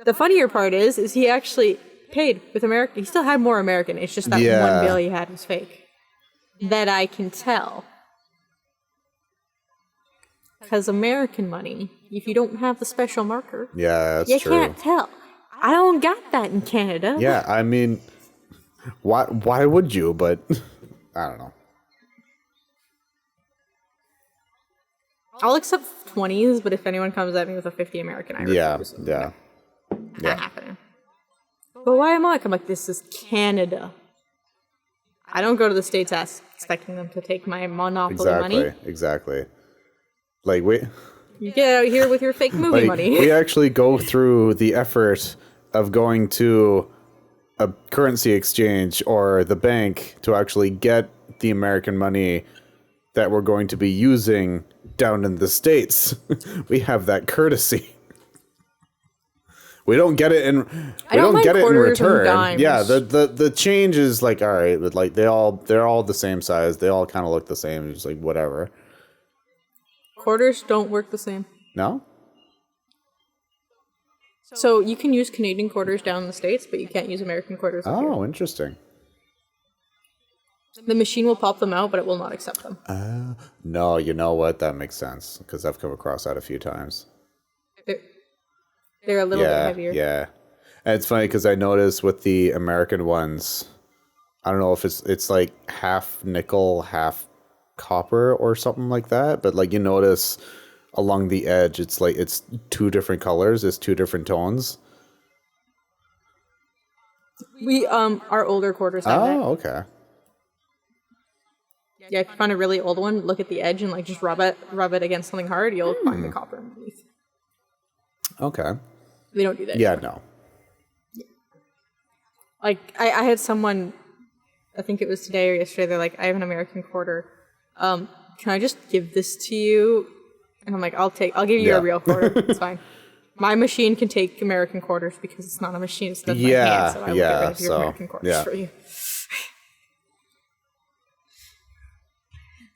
The funnier part is he actually paid with American. He still had more American. It's just that one bill he had was fake. That I can tell. Because American money, if you don't have the special marker, that's you true. can't tell. I don't got that in Canada. Yeah, I mean, why would you? But I don't know. I'll accept 20s, but if anyone comes at me with a 50 American, I refuse. Yeah. Not happening. But why am I? I'm like, this is Canada. I don't go to the States expecting them to take my monopoly money. Exactly. Like, you get out here with your fake movie money. We actually go through the effort of going to a currency exchange or the bank to actually get the American money that we're going to be using down in the States. We have that courtesy. We don't get it in. We don't get it in return. Yeah, the change is like, all right, but like they're all the same size. They all kind of look the same. It's like whatever. Quarters don't work the same. No. So you can use Canadian quarters down in the States, but you can't use American quarters. Oh, interesting. The machine will pop them out, but it will not accept them. No, you know what? That makes sense because I've come across that a few times. They're a little bit heavier. Yeah. And it's funny because I noticed with the American ones, I don't know if it's like half nickel, half copper or something like that. But like you notice along the edge, it's like it's two different colors. It's two different tones. We our older quarters have that. Oh, okay. Yeah, if you find a really old one, look at the edge and like just rub it against something hard, you'll find the copper underneath. Okay. We don't do that. Yeah, anymore. no. Like I had someone, I think it was today or yesterday, they're like, I have an American quarter. Can I just give this to you? And I'm like, I'll give you a real quarter. It's fine. My machine can take American quarters because it's not a machine, it's done by hand, so I will get rid of your American quarters for you.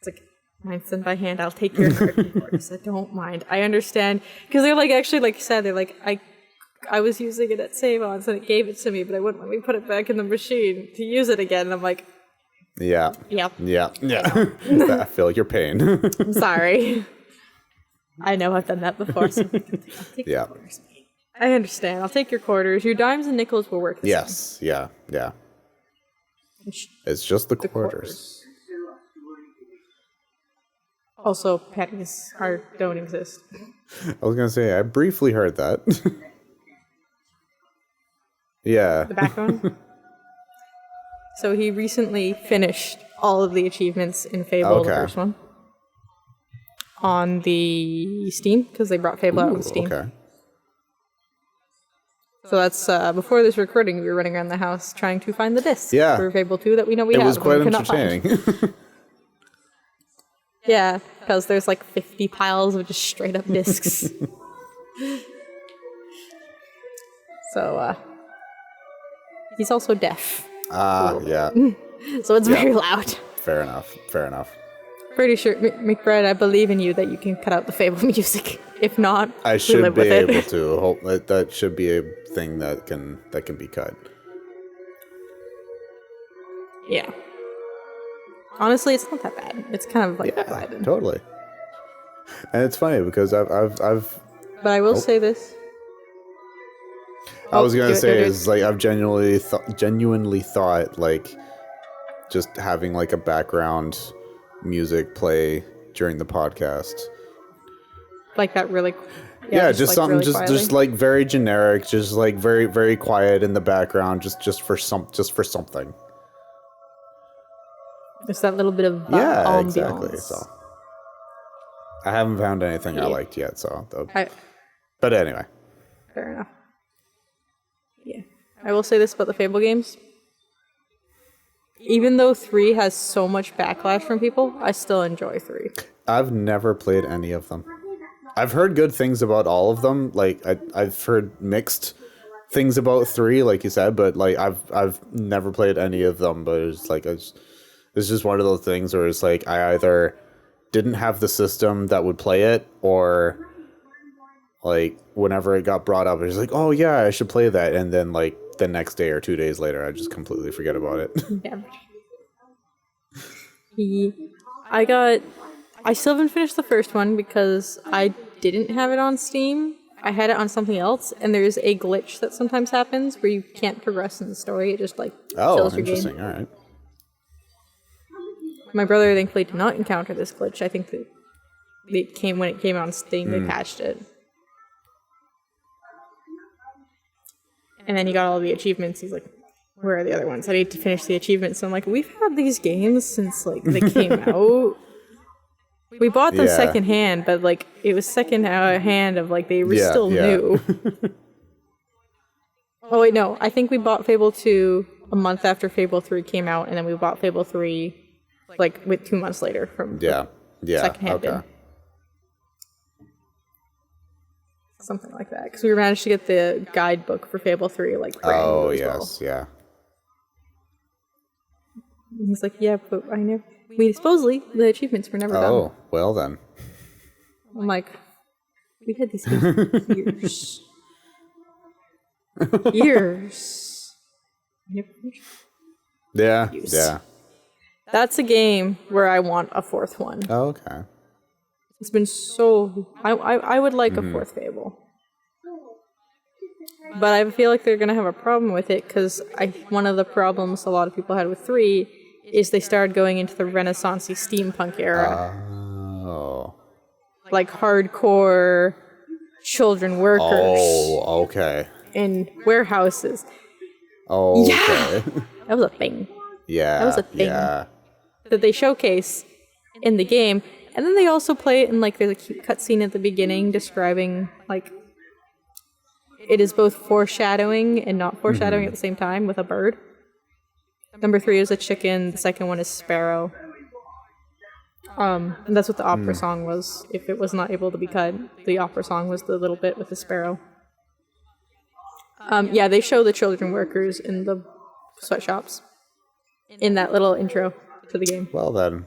It's like, mine's done by hand, I'll take your American quarters. I don't mind. I understand. Because they're like, actually, like you said, they're like, I was using it at Save-Ons and it gave it to me, but I wouldn't let me put it back in the machine to use it again. And I'm like, Yeah. Yep. Yeah. I feel your pain. I'm sorry. I know I've done that before, so I'll take your quarters. I understand. I'll take your quarters. Your dimes and nickels will work the same. Yeah. It's just the quarters. Also, pennies don't exist. I was gonna say I briefly heard that. Yeah. The backbone. So he recently finished all of the achievements in Fable, the first one, on the Steam, because they brought Fable out on Steam. Okay. So that's before this recording, we were running around the house trying to find the disc for Fable 2 that we know we have. It was quite and entertaining. Yeah, because there's like 50 piles of just straight up discs. So, he's also deaf. Yeah. So it's very loud. Fair enough. Pretty sure, McBride, I believe in you that you can cut out the Fable music. If not, I should live be with it. able to. Hope that should be a thing that can be cut. Yeah. Honestly, it's not that bad. It's kind of like vibing. Totally. And it's funny because I've But I will say this. I was gonna say is like I've genuinely thought like just having like a background music play during the podcast. Like that really. Just like something really just like very generic, just like very very quiet in the background, just for something. Just that little bit of ambiance. Exactly. So I haven't found anything I liked yet. But anyway. Fair enough. Yeah, I will say this about the Fable games. Even though 3 has so much backlash from people, I still enjoy 3. I've never played any of them. I've heard good things about all of them. Like I've heard mixed things about 3, like you said, but like I've never played any of them. But it's like it's just one of those things where it's like I either didn't have the system that would play it, or like whenever it got brought up, it was like, oh yeah, I should play that, and then like the next day or 2 days later, I just completely forget about it. Yeah. I still haven't finished the first one because I didn't have it on Steam. I had it on something else, and there's a glitch that sometimes happens where you can't progress in the story. It just like kills your game. Interesting. All right. My brother thankfully did not encounter this glitch. I think that when it came on Steam, they patched it. And then he got all the achievements. He's like, where are the other ones? I need to finish the achievements. So I'm like, we've had these games since like they came out. We bought them secondhand, but like it was second hand of like they were still new. Oh wait, no. I think we bought Fable 2 a month after Fable 3 came out, and then we bought Fable 3 like with 2 months later from secondhand. Okay. Something like that, because we managed to get the guidebook for Fable 3 like brand new as well. Yeah. And he's like, yeah, but I never. Supposedly the achievements were never done. Oh, well then. I'm like, we've had these games for years. Years. Yeah. That's a game where I want a fourth one. Oh, okay. It's been so... I would like a fourth Fable. But I feel like they're going to have a problem with it, because one of the problems a lot of people had with 3 is they started going into the Renaissance-y steampunk era. Oh. Like hardcore children workers. Oh, okay. In warehouses. Oh, Yeah! okay. That was a thing. Yeah. That was a thing. Yeah. That they showcase in the game. And then they also play it in, like, there's a cute cutscene at the beginning describing, like, it is both foreshadowing and not foreshadowing at the same time with a bird. Number 3 is a chicken. The second one is sparrow. And that's what the opera song was. If it was not able to be cut, the opera song was the little bit with the sparrow. Yeah, they show the children workers in the sweatshops in that little intro to the game. Well then.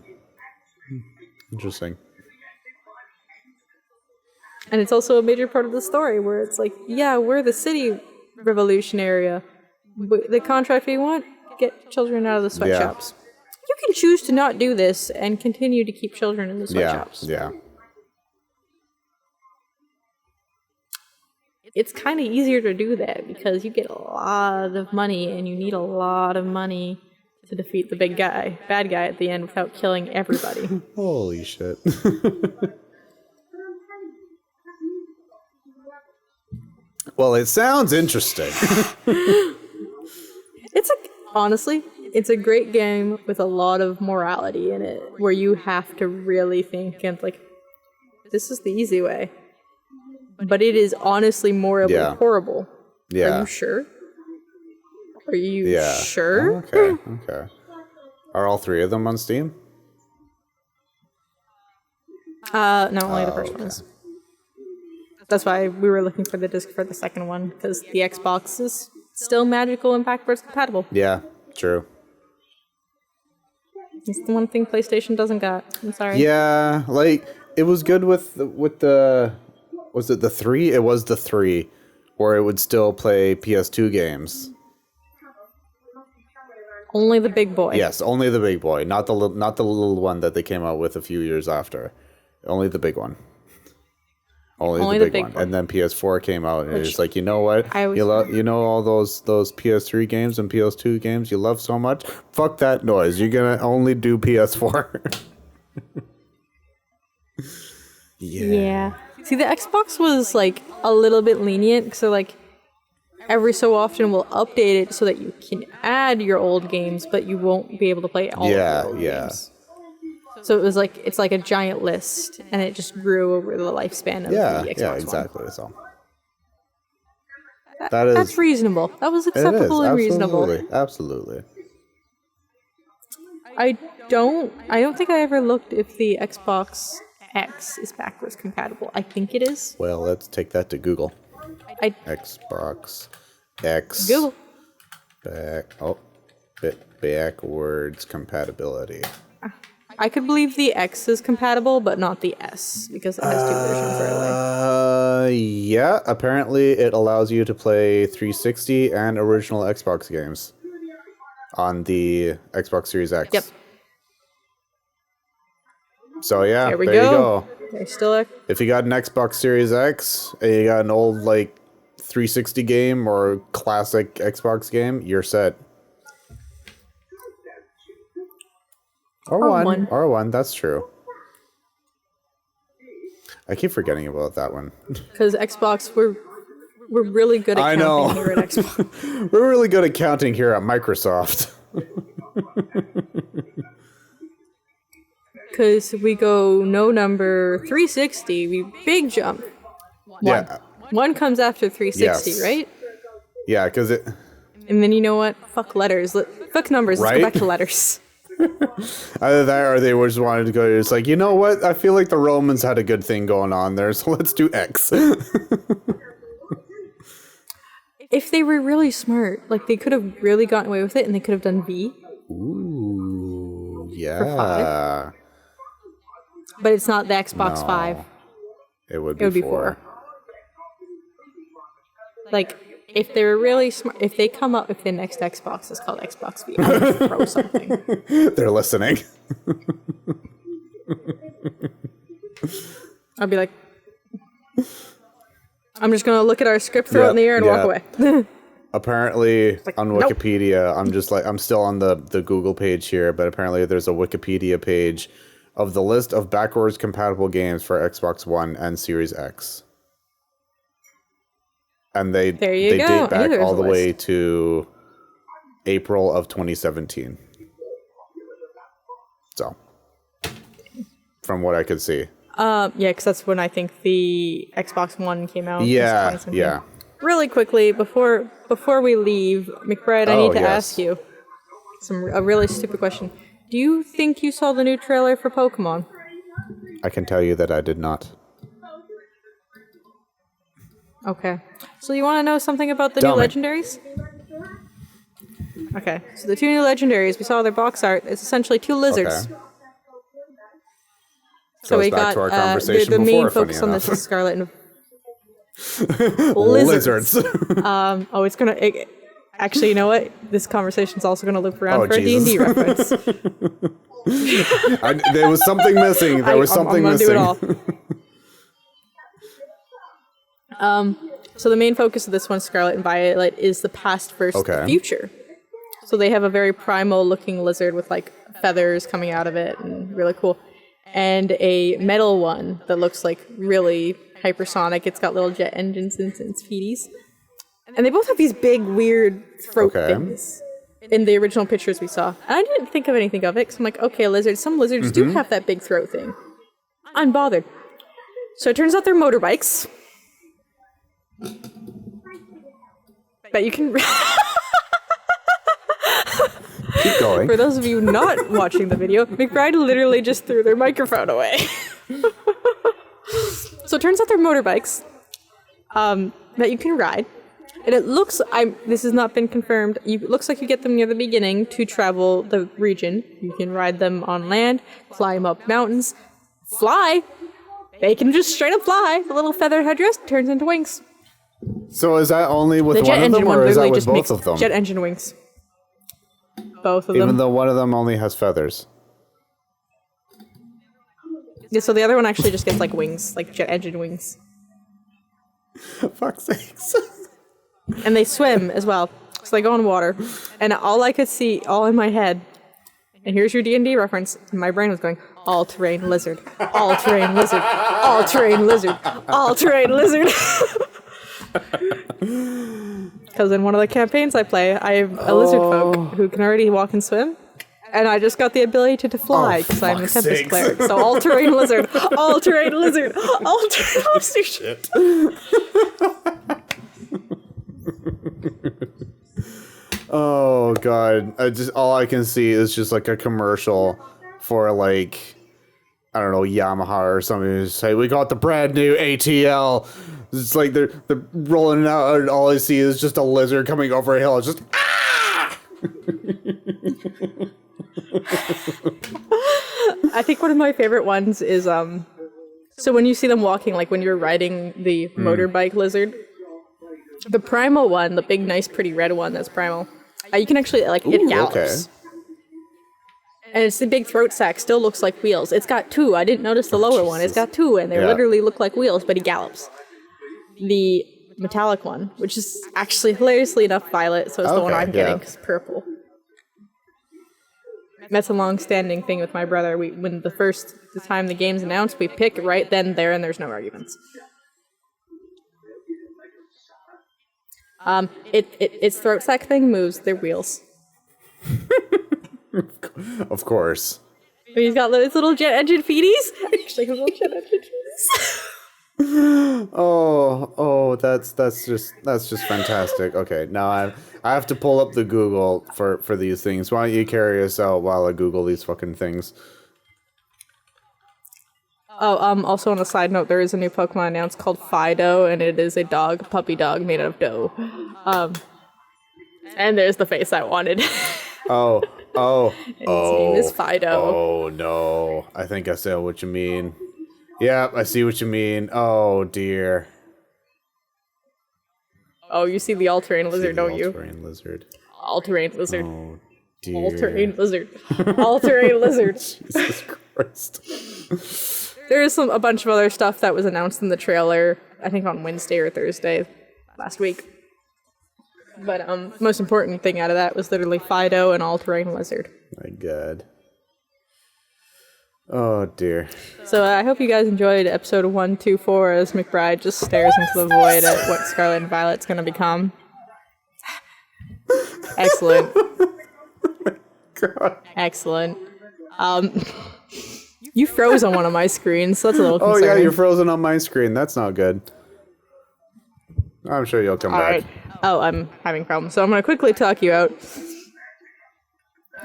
Interesting. And it's also a major part of the story where it's like, yeah, we're the city revolution area. The contract we want, get children out of the sweatshops. You can choose to not do this and continue to keep children in the sweatshops. Yeah. It's kind of easier to do that because you get a lot of money and you need a lot of money to defeat the bad guy at the end without killing everybody. Holy shit. Well, it sounds interesting. Honestly, it's a great game with a lot of morality in it where you have to really think and like, this is the easy way. But it is honestly morally horrible. Yeah. Are you sure? Are you sure? Oh, okay. Are all 3 of them on Steam? No, only the first one is. That's why we were looking for the disc for the second one, because the Xbox is still magical and backwards compatible. Yeah, true. It's the one thing PlayStation doesn't got. I'm sorry. Yeah, like, it was good with the... Was it the 3? It was the 3, where it would still play PS2 games. Only the big boy. Yes, only the big boy, not the little one that they came out with a few years after. Only the big one. Only the big one. one. And then PS4 came out, and it's like, you know what? You know all those PS3 games and PS2 games you love so much? Fuck that noise. You're gonna only do PS4. Yeah. See, the Xbox was like a little bit lenient, so like every so often we'll update it so that you can add your old games, but you won't be able to play all of your old games. So it was like, it's like a giant list, and it just grew over the lifespan of the Xbox Yeah, One. exactly. That's all. That's reasonable. That was acceptable and reasonable. Absolutely. I don't think I ever looked if the Xbox X is backwards compatible. I think it is. Well, let's take that to Google. Xbox X. Google. Backwards compatibility. I could believe the X is compatible, but not the S, because it has 2 versions right away. Yeah, apparently it allows you to play 360 and original Xbox games on the Xbox Series X. Yep. So yeah, there you go. There's still if you got an Xbox Series X and you got an old like 360 game or classic Xbox game, you're set. Or one, that's true. I keep forgetting about that one. Because Xbox, we're really good at counting here at Xbox. We're really good at counting here at Microsoft. Because we go no number 360, we big jump. One comes after 360, right? Yeah, because it... And then you know what? Fuck letters. Fuck numbers. Let's go back to letters. Either that or they just wanted to go, it's like, you know what? I feel like the Romans had a good thing going on there, so let's do X. If they were really smart, like they could have really gotten away with it and they could have done V. Ooh, yeah. For 5. But it's not the Xbox 5. It would be 4. Like, if they were really smart, if they come up, if the next Xbox is called Xbox V, I would throw something. They're listening. I'll be like, I'm just gonna look at our script, throw it in the air, and walk away. Apparently, on Wikipedia, I'm still on the Google page here, but apparently there's a Wikipedia page of the list of backwards compatible games for Xbox One and Series X. And they date back all the way to April of 2017. So, from what I could see. Yeah, because that's when I think the Xbox One came out. Yeah, yeah. Really quickly, before we leave, McBride, I need to ask you a really stupid question. Do you think you saw the new trailer for Pokémon? I can tell you that I did not. Okay. So you want to know something about the new legendaries? Okay. So the two new legendaries, we saw their box art. It's essentially two lizards. Okay. So we got the main focus on this is Scarlet and lizards. It's gonna. Actually, you know what? This conversation's also gonna loop around for Jesus. A D&D reference. There was something missing. I'm gonna do it all. So the main focus of this one, Scarlet and Violet, is the past versus the future. So they have a very primal-looking lizard with like feathers coming out of it, and really cool. And a metal one that looks like really hypersonic. It's got little jet engines in its feeties. And they both have these big, weird throat things in the original pictures we saw. And I didn't think of anything of it, because I'm like, okay, lizards. Some lizards do have that big throat thing. Unbothered. So it turns out they're motorbikes. That you can... Keep going. For those of you not watching the video, McBride literally just threw their microphone away. So it turns out they're motorbikes that you can ride. And it looks, this has not been confirmed, it looks like you get them near the beginning to travel the region. You can ride them on land, climb up mountains, fly. They can just straight up fly. The little feather headdress turns into wings. So is that only with one of them, or is that with both of them? Jet engine wings. Both of them. Even though one of them only has feathers. Yeah, so the other one actually just gets like wings, like jet engine wings. Fuck's sakes. And they swim as well. So they go in water. And all I could see, all in my head, and here's your D&D reference, and my brain was going, all-terrain lizard, all-terrain lizard, all-terrain lizard, all-terrain lizard. Because in one of the campaigns I play, I have a lizard folk who can already walk and swim. And I just got the ability to fly because I'm a Tempest cleric. So all-terrain lizard, all-terrain lizard, all-terrain lizard. Shit. Oh god! All I can see is just like a commercial for like, I don't know, Yamaha or something. Just say, we got the brand new ATL. It's like they're rolling it out, and all I see is just a lizard coming over a hill. It's just I think one of my favorite ones is so when you see them walking, like when you're riding the motorbike lizard, the primal one, the big, nice, pretty red one that's primal, you can actually, like, it gallops. Okay. And it's the big throat sack, still looks like wheels. It's got two. I didn't notice the lower one. It's got two, and they literally look like wheels, but he gallops. The metallic one, which is actually, hilariously enough, violet, so it's the one I'm getting, because purple. That's a long-standing thing with my brother. When the time the game's announced, we pick right then, there, and there's no arguments. Its throat sack thing moves. They're wheels. Of course. But he's got those little jet engine feeties. Actually, little jet engine feeties. Oh, that's just fantastic. Okay, now I have to pull up the Google for these things. Why don't you carry us out while I Google these fucking things? Oh, also on a side note, there is a new Pokemon announced called Fido, and it is a puppy dog made out of dough. And there's the face I wanted. And its name is Fido. Oh no, I think I see what you mean. Yeah, I see what you mean. Oh dear. Oh, you see the all-terrain lizard, don't you? All-terrain lizard. All-terrain lizard. Oh dear. All-terrain lizard. All-terrain lizard. Jesus Christ. There is a bunch of other stuff that was announced in the trailer, I think on Wednesday or Thursday last week. But most important thing out of that was literally Fido and all-terrain lizard. My God. Oh dear. So I hope you guys enjoyed episode 124 as McBride just stares into the void at what Scarlet and Violet's going to become. Excellent. God. Excellent. You froze on one of my screens, so that's a little Oh concerning. yeah, you're frozen on my screen. That's not good. I'm sure you'll come All back. right. Oh, I'm having problems, so I'm going to quickly talk you out.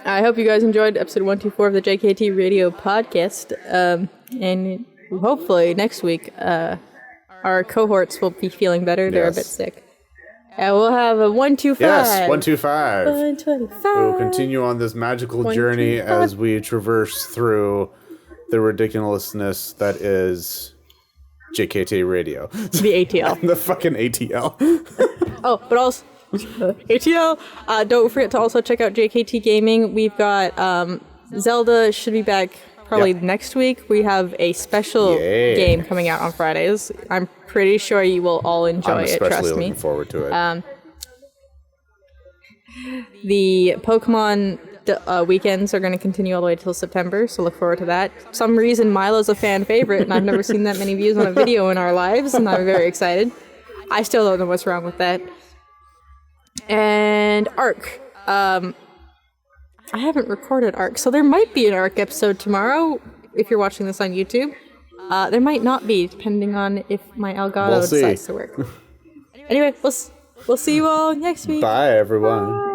I hope you guys enjoyed episode 124 of the JKT Radio podcast, and hopefully next week our cohorts will be feeling better. They're a bit sick. We'll have a 125. Yes, 125. 125. We'll continue on this magical journey as we traverse through the ridiculousness that is JKT Radio. The ATL. The fucking ATL. Oh, but also ATL. Don't forget to also check out JKT Gaming. We've got Zelda should be back probably next week. We have a special game coming out on Fridays. I'm pretty sure you will all enjoy it. Trust me. I'm especially looking forward to it. The Pokemon weekends are going to continue all the way till September, so look forward to that. For some reason, Milo's a fan favorite, and I've never seen that many views on a video in our lives, and I'm very excited. I still don't know what's wrong with that. And Arc. I haven't recorded Arc, so there might be an Arc episode tomorrow, if you're watching this on YouTube. There might not be, depending on if my Elgato decides to work. Anyway, we'll see you all next week. Bye, everyone. Bye.